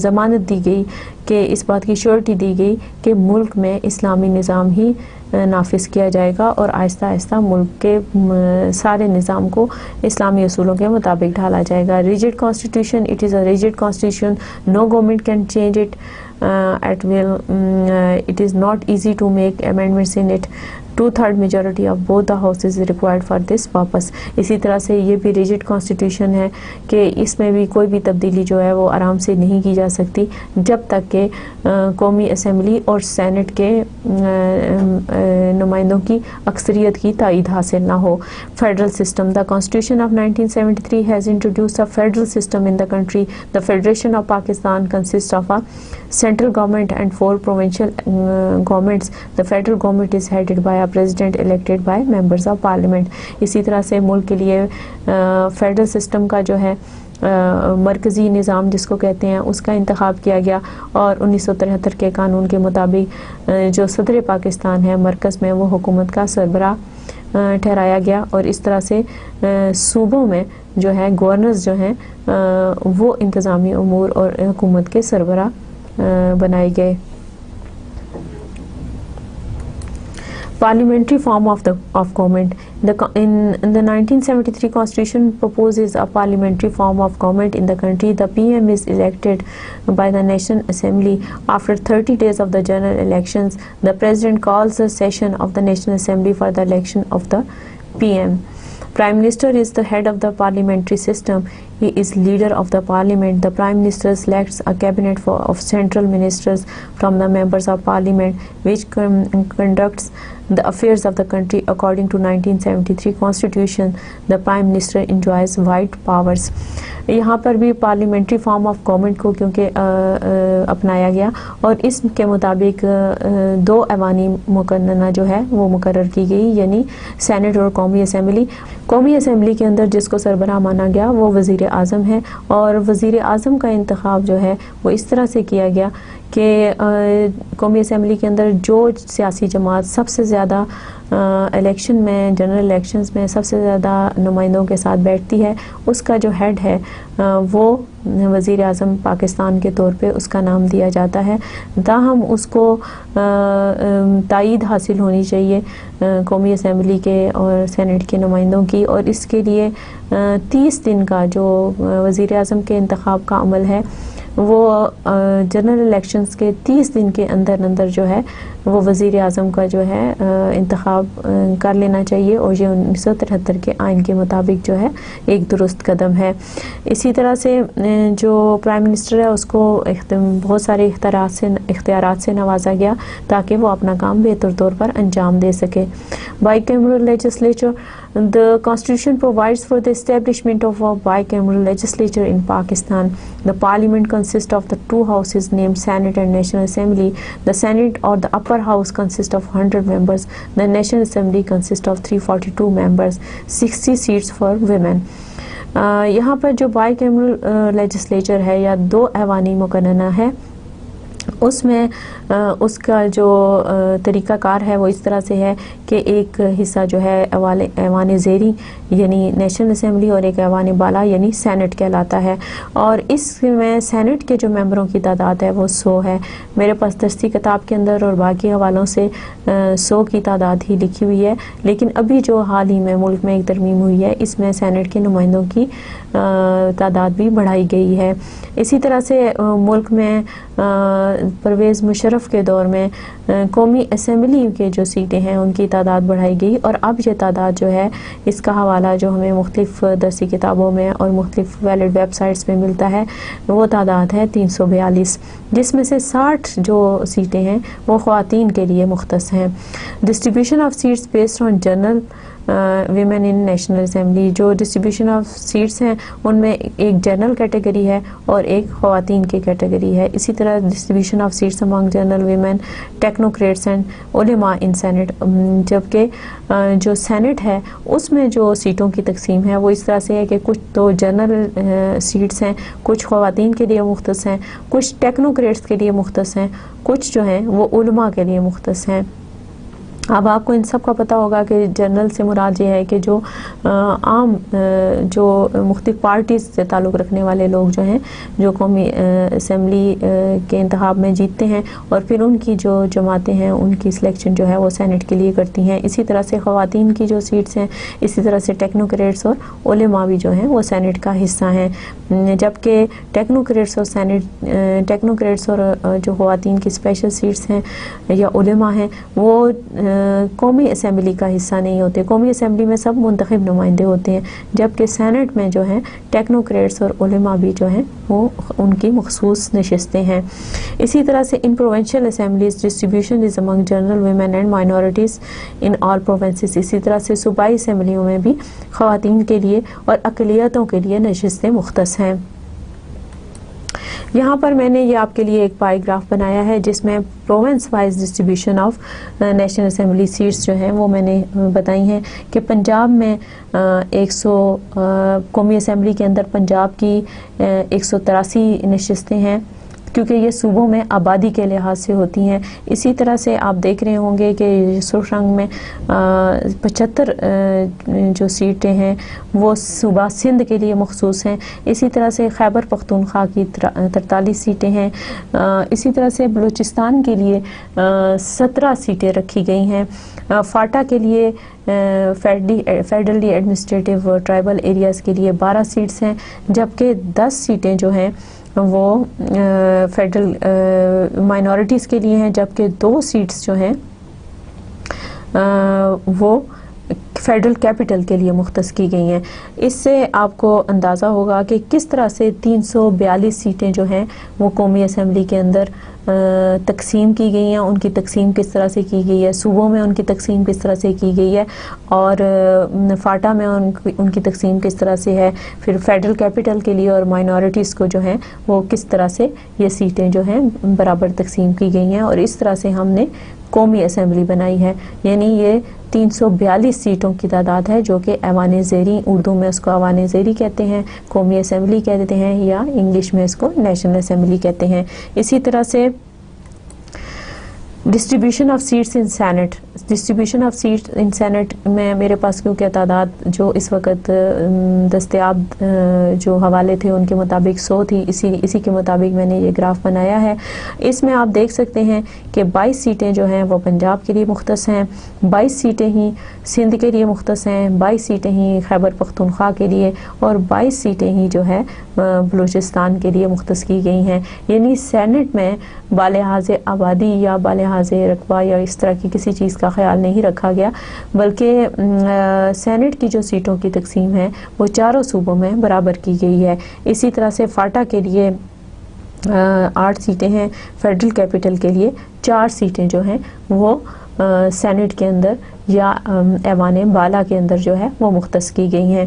ضمانت دی گئی کہ اس بات کی شیورٹی دی گئی کہ ملک میں اسلامی نظام ہی نافذ کیا جائے گا اور آہستہ آہستہ ملک کے سارے نظام کو اسلامی اصولوں کے مطابق ڈھالا جائے گا. Rigid Constitution. It is a rigid Constitution. No government can change it at will. It is not easy to make amendments in it. 2/3 majority of both the houses is required for this purpose. اسی طرح سے یہ بھی rigid constitution ہے کہ اس میں بھی کوئی بھی تبدیلی جو ہے وہ آرام سے نہیں کی جا سکتی جب تک کہ قومی اسمبلی اور سینٹ کے نمائندوں کی اکثریت کی تائید حاصل نہ ہو. Federal system. The Constitution of 1973 has introduced a federal system in the country. The Federation of Pakistan consists of a central government and 4 provincial governments. The federal government is headed by a president elected by members of parliament. اسی طرح سے ملک کے لیے federal system کا جو ہے مرکزی نظام جس کو کہتے ہیں اس کا انتخاب کیا گیا، اور 1973 کے قانون کے مطابق جو صدر پاکستان ہے مرکز میں وہ حکومت کا سربراہ ٹھہرایا گیا، اور اس طرح سے صوبوں میں جو ہے گورنرز جو ہیں وہ انتظامی امور اور حکومت کے سربراہ بنائے گئے. Parliamentary form of government. In the 1973 Constitution proposes a parliamentary form of government in the country. The PM is elected by the National Assembly. After 30 days of the general elections, the President calls a session of the National Assembly for the election of the PM. Prime Minister is the head of the parliamentary system. He is leader of the parliament. The Prime Minister selects a cabinet of central ministers from the members of parliament, which conducts the affairs of the country according to 1973 Constitution. The Prime Minister enjoys wide powers. یہاں پر بھی parliamentary form of government کو کیونکہ اپنایا گیا، اور اس کے مطابق 2 ایوانی مقننہ جو ہے وہ مقرر کی گئی، یعنی سینٹ اور قومی اسمبلی. قومی اسمبلی کے اندر جس کو سربراہ مانا گیا وہ وزیر اعظم ہے، اور وزیر اعظم کا انتخاب جو ہے وہ اس طرح سے کیا گیا کہ قومی اسمبلی کے اندر جو سیاسی جماعت سب سے زیادہ الیکشن میں جنرل الیکشنز میں سب سے زیادہ نمائندوں کے ساتھ بیٹھتی ہے اس کا جو ہیڈ ہے وہ وزیر اعظم پاکستان کے طور پہ اس کا نام دیا جاتا ہے. تاہم اس کو تائید حاصل ہونی چاہیے قومی اسمبلی کے اور سینٹ کے نمائندوں کی، اور اس کے لیے 30 دن کا جو وزیر اعظم کے انتخاب کا عمل ہے وہ جنرل الیکشنز کے 30 دن کے اندر جو ہے وہ وزیر اعظم کا جو ہے انتخاب کر لینا چاہیے، اور یہ 1973 کے آئین کے مطابق جو ہے ایک درست قدم ہے. اسی طرح سے جو پرائم منسٹر ہے اس کو بہت سارے اختیارات سے نوازا گیا تاکہ وہ اپنا کام بہتر طور پر انجام دے سکے. Bicameral legislature. The Constitution provides for the establishment of a bicameral legislature in Pakistan. The parliament consists of the 2 houses named Senate and National Assembly. The Senate or the upper house consists of 100 members. The National Assembly consists of 342 members, 60 seats for women. یہاں پر جو by cameral legislature ہے یا 2 ایوانی مقننہ ہے، اس میں اس کا جو طریقہ کار ہے وہ اس طرح سے ہے کہ ایک حصہ جو ہے ایوان زیری یعنی نیشنل اسمبلی اور ایک ایوان بالا یعنی سینٹ کہلاتا ہے، اور اس میں سینٹ کے جو ممبروں کی تعداد ہے وہ 100 ہے. میرے پاس دستی کتاب کے اندر اور باقی حوالوں سے 100 کی تعداد ہی لکھی ہوئی ہے، لیکن ابھی جو حال ہی میں ملک میں ایک ترمیم ہوئی ہے اس میں سینٹ کے نمائندوں کی تعداد بھی بڑھائی گئی ہے. اسی طرح سے ملک میں پرویز مشرف کے دور میں قومی اسمبلی کے جو سیٹیں ہیں ان کی تعداد بڑھائی گئی، اور اب یہ تعداد جو ہے اس کا حوالہ جو ہمیں مختلف درسی کتابوں میں اور مختلف ویلڈ ویب سائٹس پہ ملتا ہے وہ تعداد ہے 342، جس میں سے 60 جو سیٹیں ہیں وہ خواتین کے لیے مختص ہیں. Distribution of seats based on general women in National Assembly. جو ڈسٹریبیوشن آف سیٹس ہیں ان میں ایک جنرل کیٹیگری ہے اور ایک خواتین کی کیٹیگری ہے. اسی طرح distribution of seats among general women, technocrats and علماء ان سینٹ. جبکہ جو سینٹ ہے اس میں جو سیٹوں کی تقسیم ہے وہ اس طرح سے ہے کہ کچھ تو جنرل سیٹس ہیں، کچھ خواتین کے لیے مختص ہیں، کچھ ٹیکنوکریٹس کے لیے مختص ہیں، کچھ جو ہیں وہ علماء کے لیے مختص ہیں. اب آپ کو ان سب کا پتہ ہوگا کہ جنرل سے مراد یہ ہے کہ جو عام جو مختلف پارٹیز سے تعلق رکھنے والے لوگ جو ہیں جو قومی اسمبلی کے انتخاب میں جیتتے ہیں اور پھر ان کی جو جماعتیں ہیں ان کی سلیکشن جو ہے وہ سینٹ کے لیے کرتی ہیں. اسی طرح سے خواتین کی جو سیٹس ہیں، اسی طرح سے ٹیکنوکریٹس اور علماء بھی جو ہیں وہ سینٹ کا حصہ ہیں. جبکہ ٹیکنوکریٹس اور ٹیکنوکریٹس اور جو خواتین کی اسپیشل سیٹس ہیں یا علماء ہیں وہ قومی اسمبلی کا حصہ نہیں ہوتے. قومی اسمبلی میں سب منتخب نمائندے ہوتے ہیں، جبکہ سینٹ میں جو ہیں ٹیکنوکریٹس اور علماء بھی جو ہیں وہ ان کی مخصوص نشستیں ہیں. اسی طرح سے in provincial assemblies distribution is among general women and minorities in all provinces. اسی طرح سے صوبائی اسمبلیوں میں بھی خواتین کے لیے اور اقلیتوں کے لیے نشستیں مختص ہیں. یہاں پر میں نے یہ آپ کے لیے ایک پائی گراف بنایا ہے جس میں province wise distribution of national assembly seats جو ہیں وہ میں نے بتائی ہیں کہ پنجاب میں 100 قومی اسمبلی کے اندر پنجاب کی 183 نشستیں ہیں کیونکہ یہ صوبوں میں آبادی کے لحاظ سے ہوتی ہیں. اسی طرح سے آپ دیکھ رہے ہوں گے کہ سرخ رنگ میں 75 جو سیٹیں ہیں وہ صوبہ سندھ کے لیے مخصوص ہیں. اسی طرح سے خیبر پختونخوا کی 43 سیٹیں ہیں. اسی طرح سے بلوچستان کے لیے 17 سیٹیں رکھی گئی ہیں. فاٹا کے لیے فیڈرلی ایڈمنسٹریٹو ٹرائبل ایریاز کے لیے 12 سیٹس ہیں جبکہ 10 سیٹیں جو ہیں وہ فیڈرل مائنورٹیز کے لیے ہیں جبکہ 2 سیٹس جو ہیں وہ فیڈرل کیپٹل کے لیے مختص کی گئی ہیں. اس سے آپ کو اندازہ ہوگا کہ کس طرح سے 342 سیٹیں جو ہیں وہ قومی اسمبلی کے اندر تقسیم کی گئی ہیں. ان کی تقسیم کس طرح سے کی گئی ہے, صوبوں میں ان کی تقسیم کس طرح سے کی گئی ہے اور فاٹا میں ان کی تقسیم کس طرح سے ہے, پھر فیڈرل کیپٹل کے لیے اور مائنورٹیز کو جو ہیں وہ کس طرح سے یہ سیٹیں جو ہیں برابر تقسیم کی گئی ہیں اور اس طرح سے ہم نے قومی اسمبلی بنائی ہے. یعنی یہ 342 سیٹوں کی تعداد ہے جو کہ ایوان زیری, اردو میں اس کو ایوان زیری کہتے ہیں, قومی اسمبلی کہتے ہیں یا انگلش میں اس کو نیشنل اسمبلی کہتے ہیں. اسی طرح سے distribution of seats in Senate, distribution of seats in Senate میں میرے پاس کیونکہ تعداد جو اس وقت دستیاب جو حوالے تھے ان کے مطابق 100 تھی, اسی کے مطابق میں نے یہ گراف بنایا ہے. اس میں آپ دیکھ سکتے ہیں کہ 22 سیٹیں جو ہیں وہ پنجاب کے لیے مختص ہیں, 22 سیٹیں ہی سندھ کے لیے مختص ہیں, 22 سیٹیں ہی خیبر پختونخوا کے لیے اور 22 سیٹیں ہی جو ہے بلوچستان کے لیے مختص کی گئی ہیں. یعنی سینٹ میں بالحاظ آبادی یا بالحاظ رقبہ یا اس طرح کی کسی چیز کا خیال نہیں رکھا گیا بلکہ سینٹ کی جو سیٹوں کی تقسیم ہے وہ چاروں صوبوں میں برابر کی گئی ہے. اسی طرح سے فاٹا کے لیے 8 سیٹیں ہیں, فیڈرل کیپٹل کے لیے 4 سیٹیں جو ہیں وہ سینٹ کے اندر یا ایوان بالا کے اندر جو ہے وہ مختص کی گئی ہیں.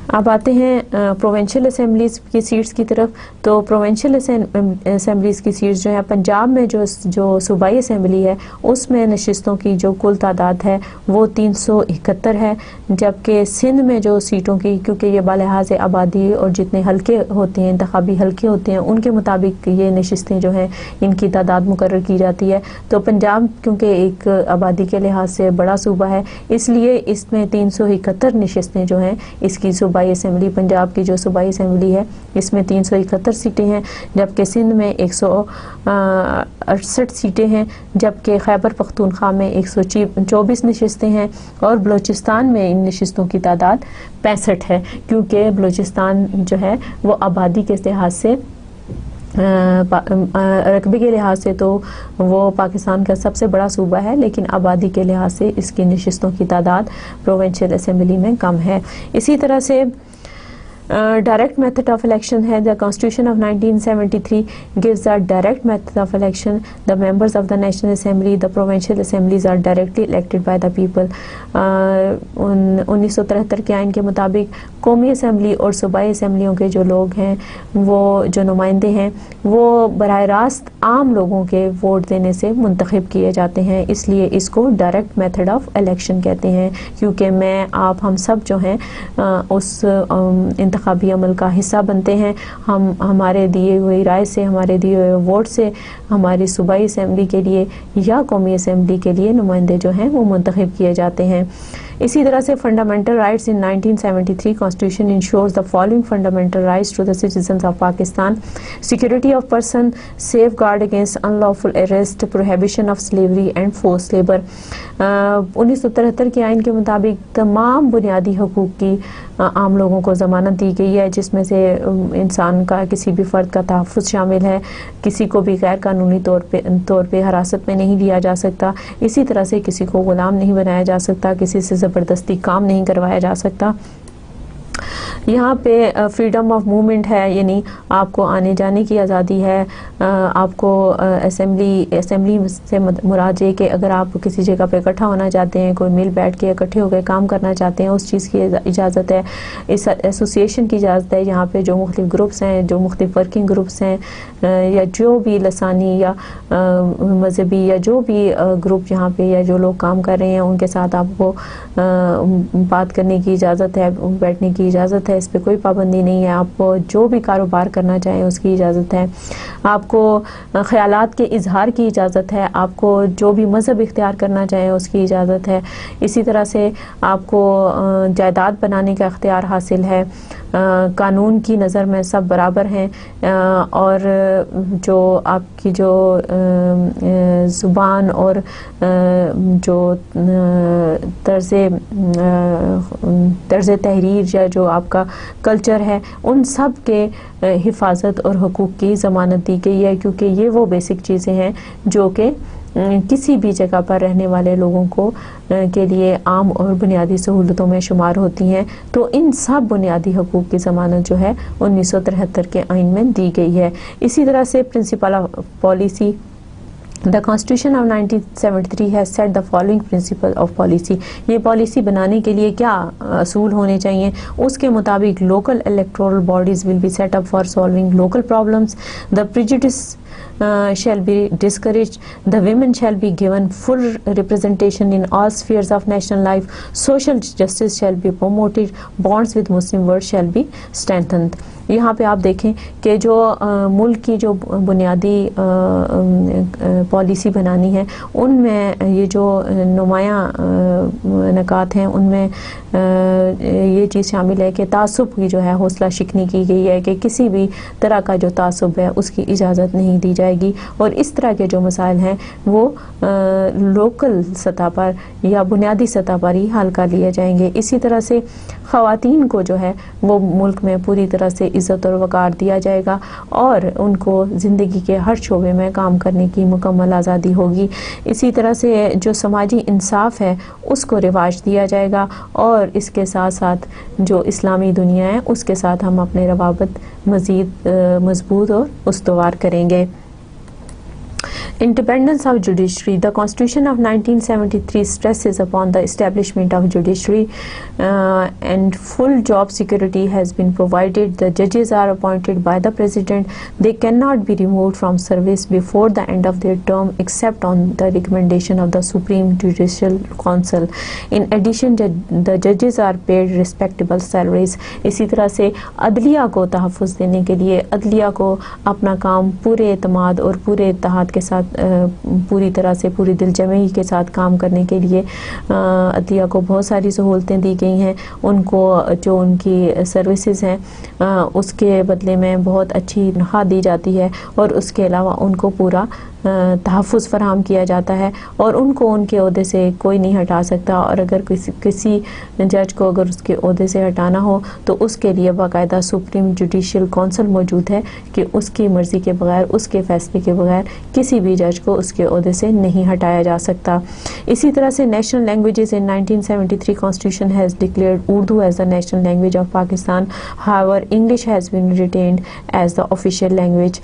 اب آتے ہیں پروونشل اسمبلیز کی سیٹس کی طرف. تو پروونشل اسمبلیز کی سیٹس جو ہیں پنجاب میں جو صوبائی اسمبلی ہے اس میں نشستوں کی جو کل تعداد ہے وہ 371 ہے جبکہ سندھ میں جو سیٹوں کی, کیونکہ یہ بالحاظ آبادی اور جتنے حلقے ہوتے ہیں انتخابی حلقے ہوتے ہیں ان کے مطابق یہ نشستیں جو ہیں ان کی تعداد مقرر کی جاتی ہے. تو پنجاب کیونکہ ایک آبادی کے لحاظ سے بڑا صوبہ ہے اس لیے اس میں 371 نشستیں جو ہیں اس کی صوبائی اسمبلی, پنجاب کی جو صوبائی اسمبلی ہے اس میں 371 سیٹیں ہیں جبکہ سندھ میں 168 سیٹیں ہیں جبکہ خیبر پختونخوا میں 124 نشستیں ہیں اور بلوچستان میں ان نشستوں کی تعداد 65 ہے کیونکہ بلوچستان جو ہے وہ آبادی کے لحاظ سے رقبے کے لحاظ سے تو وہ پاکستان کا سب سے بڑا صوبہ ہے لیکن آبادی کے لحاظ سے اس کی نشستوں کی تعداد پروونشل اسمبلی میں کم ہے. اسی طرح سے ڈائریکٹ میتھڈ آف الیکشن ہے. دا constitution of 1973 gives a direct method of election. The members of the National Assembly, the provincial assemblies are directly elected by the people. 1973 کے آئین کے مطابق قومی اسمبلی اور صوبائی اسمبلیوں کے جو لوگ ہیں وہ جو نمائندے ہیں وہ براہ راست عام لوگوں کے ووٹ دینے سے منتخب کیے جاتے ہیں, اس لیے اس کو ڈائریکٹ میتھڈ آف الیکشن کہتے ہیں کیونکہ میں آپ ہم سب جو ہیں اس انتخابی عمل کا حصہ بنتے ہیں. ہم ہمارے دیے ہوئی رائے سے, ہمارے دیے ہوئے ووٹ سے ہماری صوبائی اسمبلی کے لیے یا قومی اسمبلی کے لیے نمائندے جو ہیں وہ منتخب کیے جاتے ہیں. اسی طرح سے fundamental rights in 1973 constitution ensures the following fundamental rights to the citizens of Pakistan: security of person, safeguard against unlawful arrest, prohibition of slavery and force labour. 1973 کے آئین کے مطابق تمام بنیادی حقوق کی عام لوگوں کو ضمانت دی گئی ہے جس میں سے انسان کا کسی بھی فرد کا تحفظ شامل ہے, کسی کو بھی غیر قانونی طور پہ حراست میں نہیں لیا جا سکتا, اسی طرح سے کسی کو غلام نہیں بنایا جا سکتا, کسی سے زبردستی کام نہیں کروایا جا سکتا. یہاں پہ فریڈم آف موومنٹ ہے، یعنی آپ کو آنے جانے کی آزادی ہے، آپ کو اسمبلی سے مراد ہے کہ اگر آپ کسی جگہ پہ اکٹھا ہونا چاہتے ہیں، کوئی مل بیٹھ کے اکٹھے ہو کے کام کرنا چاہتے ہیں، اس چیز کی اجازت ہے، اس ایسوسیشن کی اجازت ہے۔ یہاں پہ جو مختلف گروپس ہیں، جو مختلف ورکنگ گروپس ہیں، یا جو بھی لسانی یا مذہبی یا جو بھی گروپ یہاں پہ یا جو لوگ کام کر رہے ہیں، ان کے ساتھ آپ کو بات کرنے کی اجازت ہے، بیٹھنے کی اجازت ہے، اس پہ کوئی پابندی نہیں ہے۔ آپ کو جو بھی کاروبار کرنا چاہیں اس کی اجازت ہے، آپ کو خیالات کے اظہار کی اجازت ہے، آپ کو جو بھی مذہب اختیار کرنا چاہیں اس کی اجازت ہے۔ اسی طرح سے آپ کو جائیداد بنانے کا اختیار حاصل ہے۔ قانون کی نظر میں سب برابر ہیں، اور جو آپ کی جو زبان اور جو طرز تحریر یا جو آپ کا کلچر ہے، ان سب کے حفاظت اور حقوق کی ضمانت دی گئی ہے، کیونکہ یہ وہ بیسک چیزیں ہیں جو کہ کسی بھی جگہ پر رہنے والے لوگوں کو کے لیے عام اور بنیادی سہولتوں میں شمار ہوتی ہیں۔ تو ان سب بنیادی حقوق کی ضمانت جو ہے 1973 کے آئین میں دی گئی ہے۔ اسی طرح سے principle of policy, The Constitution of 1973 has set the following principle of policy. یہ پالیسی بنانے کے لیے کیا اصول ہونے چاہیے؟ اس کے مطابق local electoral bodies will be set up for solving local problems. The prejudice shall be discouraged. The women shall be given full representation in all spheres of national life. Social justice shall be promoted. Bonds with Muslim world shall be strengthened. یہاں پہ آپ دیکھیں کہ جو ملک کی جو بنیادی policy بنانی ہے، ان میں یہ جو نمایاں نکات ہیں، ان میں یہ چیز شامل ہے کہ تعصب کی جو ہے حوصلہ شکنی کی گئی ہے، کہ کسی بھی طرح کا جو تعصب ہے اس کی اجازت نہیں دی جائے گی، اور اس طرح کے جو مسائل ہیں وہ لوکل سطح پر یا بنیادی سطح پر ہی حل کر لیے جائیں گے۔ اسی طرح سے خواتین کو جو ہے وہ ملک میں پوری طرح سے عزت اور وقار دیا جائے گا، اور ان کو زندگی کے ہر شعبے میں کام کرنے کی مکمل آزادی ہوگی۔ اسی طرح سے جو سماجی انصاف ہے اس کو رواج دیا جائے گا، اور اس کے ساتھ ساتھ جو اسلامی دنیا ہے اس کے ساتھ ہم اپنے روابط مزید مضبوط اور استوار کریں گے۔ Independence of judiciary. The Constitution of 1973 stresses upon the establishment of judiciary, and full job security has been provided. The judges are appointed by the President. They cannot be removed from service before the end of their term except on the recommendation of the Supreme Judicial Council. In addition, the judges are paid respectable salaries. اسی طرح سے عدلیہ کو تحفظ دینے کے لیے عدلیہ کو اپنا کام پورے اعتماد اور پورے اتحاد کے ساتھ پوری طرح سے پوری دل جمعی کے ساتھ کام کرنے کے لیے عدلیہ کو بہت ساری سہولتیں دی گئی ہیں۔ ان کو جو ان کی سروسز ہیں اس کے بدلے میں بہت اچھی تنخواہ دی جاتی ہے، اور اس کے علاوہ ان کو پورا تحفظ فراہم کیا جاتا ہے، اور ان کو ان کے عہدے سے کوئی نہیں ہٹا سکتا، اور اگر کسی جج کو اگر اس کے عہدے سے ہٹانا ہو تو اس کے لیے باقاعدہ سپریم جوڈیشل کونسل موجود ہے کہ اس کی مرضی کے بغیر، اس کے فیصلے کے بغیر کسی بھی جج کو اس کے عہدے سے نہیں ہٹایا جا سکتا۔ اسی طرح سے national languages in 1973 Constitution has declared Urdu as the national language of Pakistan. However, English has been retained as the official language.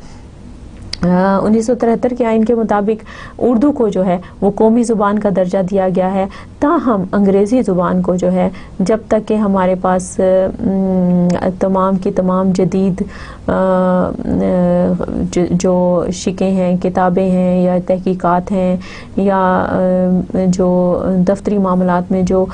1973 کے آئین کے مطابق اردو کو جو ہے وہ قومی زبان کا درجہ دیا گیا ہے، تاہم انگریزی زبان کو جو ہے جب تک کہ ہمارے پاس تمام کی تمام جدید جو شکیں ہیں، کتابیں ہیں یا تحقیقات ہیں یا جو دفتری معاملات میں جو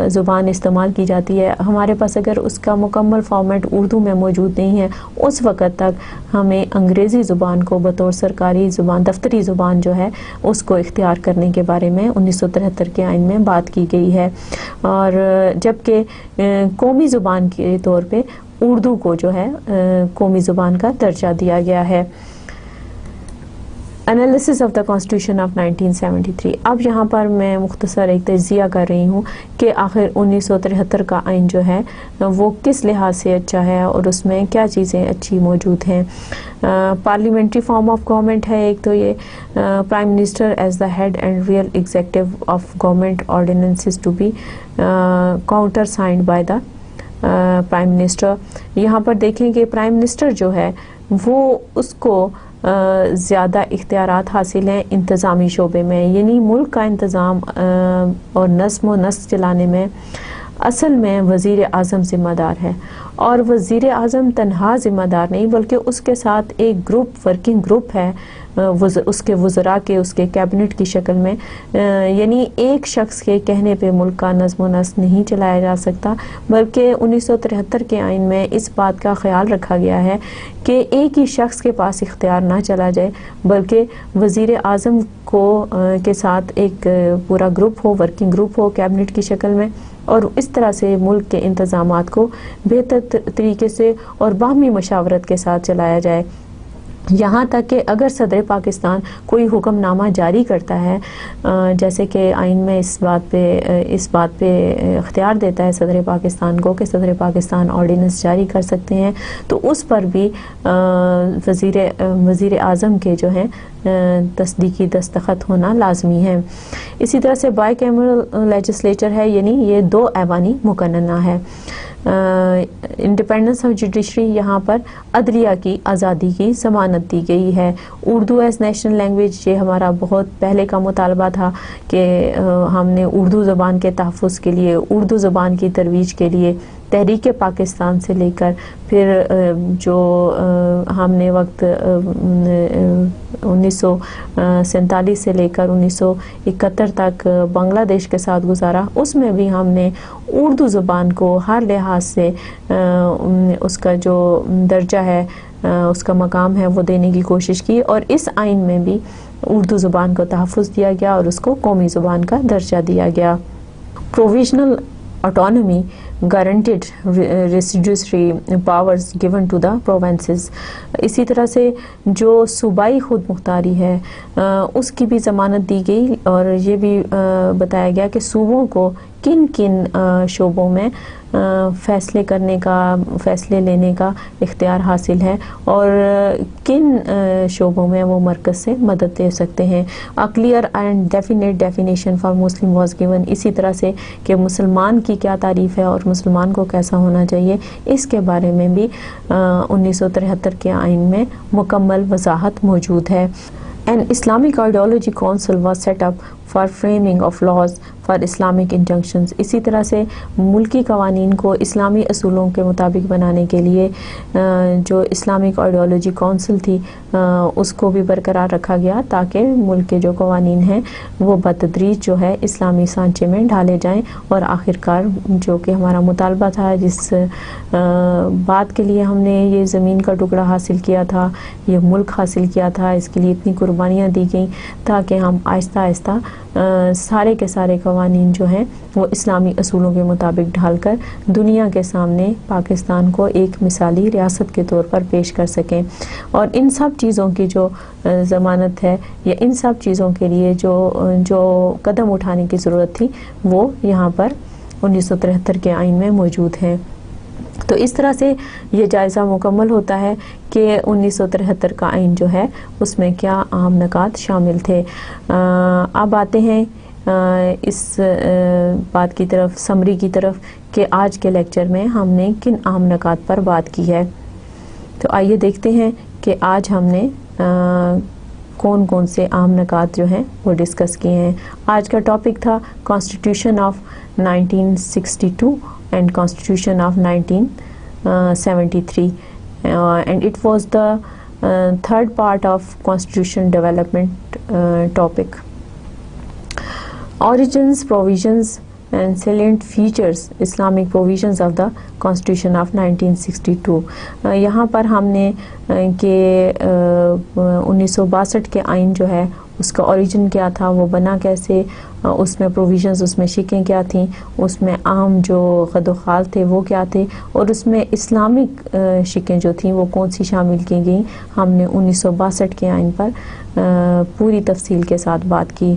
زبان استعمال کی جاتی ہے، ہمارے پاس اگر اس کا مکمل فارمیٹ اردو میں موجود نہیں ہے، اس وقت تک ہمیں انگریزی زبان کو بطور سرکاری زبان، دفتری زبان جو ہے اس کو اختیار کرنے کے بارے میں 1973 کے آئین میں بات کی گئی ہے، اور جبکہ قومی زبان کے طور پہ اردو کو جو ہے قومی زبان کا درجہ دیا گیا ہے۔ Analysis of the constitution of 1973. اب یہاں پر میں مختصر ایک تجزیہ کر رہی ہوں کہ آخر 1973 کا آئین جو ہے وہ کس لحاظ سے اچھا ہے اور اس میں کیا چیزیں اچھی موجود ہیں۔ پارلیمنٹری فارم آف گورنمنٹ ہے ایک تو یہ، prime minister as the head and real executive of government, ordinances to be countersigned by the prime minister. یہاں پر دیکھیں کہ پرائم منسٹر جو ہے وہ اس کو زیادہ اختیارات حاصل ہیں انتظامی شعبے میں، یعنی ملک کا انتظام اور نظم و نسق چلانے میں اصل میں وزیر اعظم ذمہ دار ہے. اور وزیر اعظم تنہا ذمہ دار نہیں بلکہ اس کے ساتھ ایک گروپ، ورکنگ گروپ ہے اس کے وزراء کے، اس کے کیبنٹ کی شکل میں. یعنی ایک شخص کے کہنے پہ ملک کا نظم و نسق نہیں چلایا جا سکتا، بلکہ 1973 کے آئین میں اس بات کا خیال رکھا گیا ہے کہ ایک ہی شخص کے پاس اختیار نہ چلا جائے، بلکہ وزیر اعظم کے ساتھ ایک پورا گروپ ہو، ورکنگ گروپ ہو کیبنٹ کی شکل میں، اور اس طرح سے ملک کے انتظامات کو بہتر طریقے سے اور باہمی مشاورت کے ساتھ چلایا جائے. یہاں تک کہ اگر صدر پاکستان کوئی حکم نامہ جاری کرتا ہے، جیسے کہ آئین میں اس بات پہ اختیار دیتا ہے صدر پاکستان کو کہ صدر پاکستان آرڈیننس جاری کر سکتے ہیں، تو اس پر بھی وزیر اعظم کے جو ہیں تصدیقی دستخط ہونا لازمی ہے. اسی طرح سے بائی کیمرل لیجسلیچر ہے، یعنی یہ 2 ایوانی مقننہ ہے. انڈیپینڈنس آف جوڈیشری، یہاں پر عدلیہ کی آزادی کی ضمانت دی گئی ہے. اردو ایز نیشنل لینگویج، یہ ہمارا بہت پہلے کا مطالبہ تھا کہ ہم نے اردو زبان کے تحفظ کے لیے، اردو زبان کی ترویج کے لیے تحریک پاکستان سے لے کر پھر جو ہم نے وقت 1947 سے لے کر 1971 تک بنگلہ دیش کے ساتھ گزارا، اس میں بھی ہم نے اردو زبان کو ہر لحاظ سے اس کا جو درجہ ہے، اس کا مقام ہے، وہ دینے کی کوشش کی. اور اس آئین میں بھی اردو زبان کو تحفظ دیا گیا اور اس کو قومی زبان کا درجہ دیا گیا. Provisional autonomy guaranteed residuary powers given to the provinces. اسی طرح سے جو صوبائی خود مختاری ہے اس کی بھی ضمانت دی گئی، اور یہ بھی بتایا گیا کہ صوبوں کو کن کن شعبوں میں فیصلے لینے کا اختیار حاصل ہے اور کن شعبوں میں وہ مرکز سے مدد دے سکتے ہیں. A clear and definite definition for Muslim was given. اسی طرح سے کہ مسلمان کی کیا تعریف ہے اور مسلمان کو کیسا ہونا چاہیے، اس کے بارے میں بھی 1973 کے آئین میں مکمل وضاحت موجود ہے. An Islamic Ideology Council was set up for framing of laws for Islamic injunctions. اسی طرح سے ملکی قوانین کو اسلامی اصولوں کے مطابق بنانے کے لیے جو اسلامک آئیڈیالوجی کونسل تھی اس کو بھی برقرار رکھا گیا تاکہ ملک کے جو قوانین ہیں وہ بتدریج جو ہے اسلامی سانچے میں ڈھالے جائیں. اور آخرکار جو کہ ہمارا مطالبہ تھا، جس بات کے لیے ہم نے یہ زمین کا ٹکڑا حاصل کیا تھا، یہ ملک حاصل کیا تھا، اس کے لیے اتنی قربانیاں دی گئیں تاکہ ہم آہستہ آہستہ سارے کے سارے قوانین جو ہیں وہ اسلامی اصولوں کے مطابق ڈھال کر دنیا کے سامنے پاکستان کو ایک مثالی ریاست کے طور پر پیش کر سکیں. اور ان سب چیزوں کی جو ضمانت ہے یا ان سب چیزوں کے لیے جو قدم اٹھانے کی ضرورت تھی وہ یہاں پر 1973 کے آئین میں موجود ہیں. تو اس طرح سے یہ جائزہ مکمل ہوتا ہے کہ 1973 کا آئین جو ہے اس میں کیا اہم نکات شامل تھے. اب آتے ہیں اس بات کی طرف، سمری کی طرف، کہ آج کے لیکچر میں ہم نے کن اہم نکات پر بات کی ہے. تو آئیے دیکھتے ہیں کہ آج ہم نے کون کون سے اہم نکات جو ہیں وہ ڈسکس کیے ہیں. آج کا ٹاپک تھا constitution of 1962 and Constitution of 1973 and it was the third part of Constitution development topic. Origins, provisions and salient features Islamic provisions of the Constitution of 1962. یہاں پر ہم نے کہ 1962 کے آئین جو ہے اس کا اوریجن کیا تھا، وہ بنا کیسے، اس میں پروویژنز، اس میں شکیں کیا تھیں، اس میں عام جو خد و خال تھے وہ کیا تھے، اور اس میں اسلامک شکیں جو تھیں وہ کون سی شامل کی گئیں. ہم نے 1962 کے آئین پر پوری تفصیل کے ساتھ بات کی.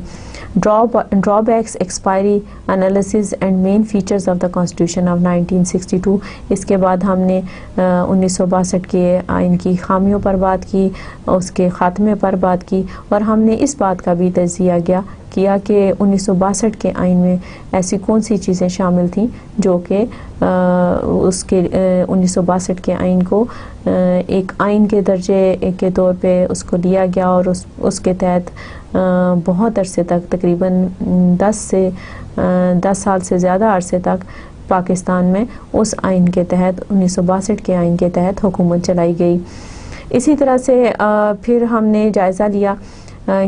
Drawbacks, expiry analysis and main features of the constitution of 1962. اس کے بعد ہم نے 1962 کے آئین کی خامیوں پر بات کی، اس کے خاتمے پر بات کی، اور ہم نے اس بات کا بھی تجزیہ کیا کیا کہ 1962 کے آئین میں ایسی کون سی چیزیں شامل تھیں جو کہ اس کے 1962 کے آئین کو ایک آئین کے درجے کے طور پہ اس کو لیا گیا اور اس کے تحت بہت عرصے تک تقریباً 10 سال سے زیادہ عرصے تک پاکستان میں اس آئین کے تحت 1962 کے آئین کے تحت حکومت چلائی گئی. اسی طرح سے پھر ہم نے جائزہ لیا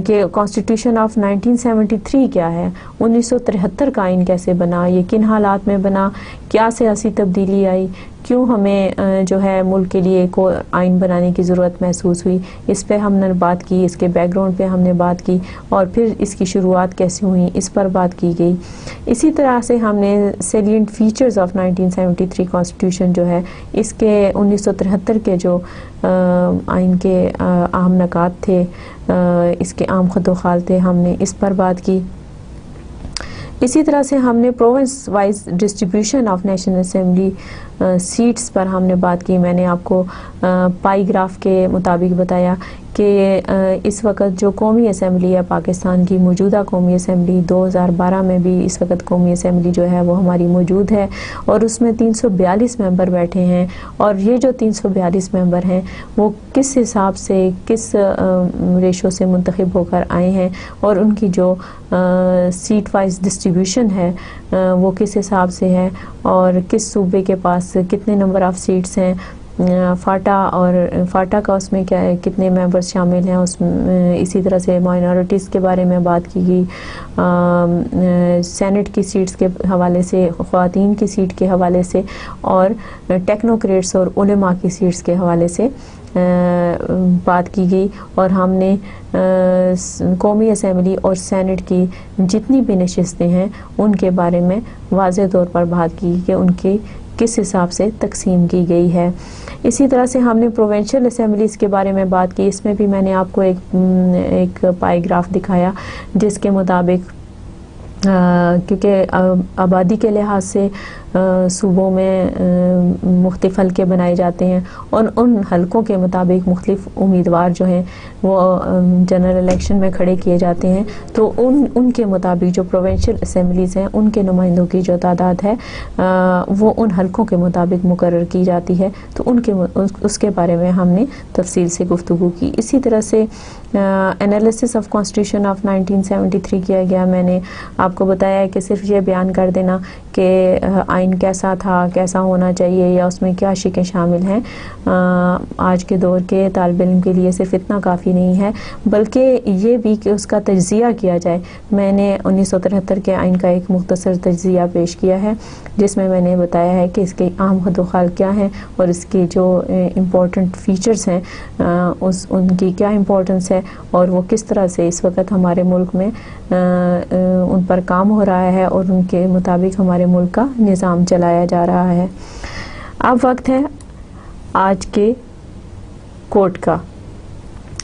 کہ کانسٹیٹیوشن آف 1973 کیا ہے, 1973 کا آئین کیسے بنا, یہ کن حالات میں بنا, کیا سیاسی تبدیلی آئی, کیوں ہمیں جو ہے ملک کے لیے ایک آئین بنانے کی ضرورت محسوس ہوئی, اس پہ ہم نے بات کی, اس کے بیک گراؤنڈ پہ ہم نے بات کی, اور پھر اس کی شروعات کیسے ہوئی اس پر بات کی گئی. اسی طرح سے ہم نے سیلینٹ فیچرز آف 1973 کانسٹیٹیوشن جو ہے اس کے 1973 کے جو آئین کے اہم نکات تھے, اس کے عام خط و خال تھے, ہم نے اس پر بات کی. اسی طرح سے ہم نے province wise distribution of national assembly seats پر ہم نے بات کی. میں نے آپ کو پائی گراف کے مطابق بتایا کہ اس وقت جو قومی اسمبلی ہے پاکستان کی, موجودہ قومی اسمبلی 2012 میں بھی اس وقت قومی اسمبلی جو ہے وہ ہماری موجود ہے, اور اس میں 342 ممبر بیٹھے ہیں, اور یہ جو 342 ممبر ہیں وہ کس حساب سے کس ریشو سے منتخب ہو کر آئے ہیں, اور ان کی جو سیٹ وائز ڈسٹریبیوشن ہے وہ کس حساب سے ہے, اور کس صوبے کے پاس کتنے نمبر آف سیٹس ہیں, فاٹا اور فاٹا کا اس میں کیا ہے, کتنے ممبرز شامل ہیں اس میں. اسی طرح سے مائنورٹیز کے بارے میں بات کی گئی, سینٹ کی سیٹس کے حوالے سے, خواتین کی سیٹ کے حوالے سے, اور ٹیکنوکریٹس اور علماء کی سیٹس کے حوالے سے بات کی گئی. اور ہم نے قومی اسمبلی اور سینٹ کی جتنی بھی نشستیں ہیں ان کے بارے میں واضح طور پر بات کی کہ ان کی کس حساب سے تقسیم کی گئی ہے. اسی طرح سے ہم نے پروونشل اسمبلیز کے بارے میں بات کی. اس میں بھی میں نے آپ کو ایک پائی گراف دکھایا جس کے مطابق کیونکہ آبادی کے لحاظ سے صوبوں میں مختلف حلقے بنائے جاتے ہیں, اور ان حلقوں کے مطابق مختلف امیدوار جو ہیں وہ جنرل الیکشن میں کھڑے کیے جاتے ہیں. تو ان کے مطابق جو پروونشل اسمبلیز ہیں ان کے نمائندوں کی جو تعداد ہے وہ ان حلقوں کے مطابق مقرر کی جاتی ہے. تو اس کے بارے میں ہم نے تفصیل سے گفتگو کی. اسی طرح سے انالیسس آف کانسٹیٹیوشن آف 1973 کیا گیا. میں نے آپ کو بتایا ہے کہ صرف یہ بیان کر دینا کہ آئین کیسا تھا, کیسا ہونا چاہیے, یا اس میں کیا شقیں شامل ہیں, آج کے دور کے طالب علم کے لیے صرف اتنا کافی نہیں ہے, بلکہ یہ بھی کہ اس کا تجزیہ کیا جائے. میں نے 1973 کے آئین کا ایک مختصر تجزیہ پیش کیا ہے جس میں نے بتایا ہے کہ اس کے عام خط و خال کیا ہیں, اور اس کی جو امپورٹنٹ فیچرز ہیں ان کی کیا امپورٹنس ہے, اور وہ کس طرح سے اس وقت ہمارے ملک میں ان پر کام ہو رہا ہے, اور ان کے مطابق ہمارے ملک کا نظام چلایا جا رہا ہے. اب وقت ہے آج کے کوٹ کا,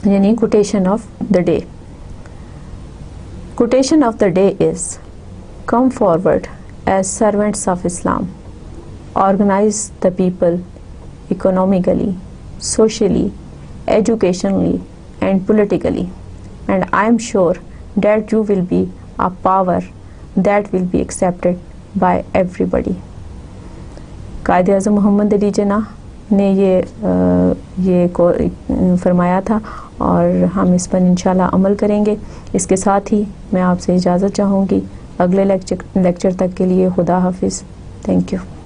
یعنی quotation of the day. Quotation of the day is come forward as servants of Islam, organize the people economically, socially, educationally and politically, and I am sure that you will be a power that will be accepted by everybody. Quaid Azam محمد علی جناح نے یہ فرمایا تھا, اور ہم اس پر انشاءاللہ عمل کریں گے. اس کے ساتھ ہی میں آپ سے اجازت چاہوں گی. اگلے لیکچر تک کے لیے خدا حافظ. Thank you.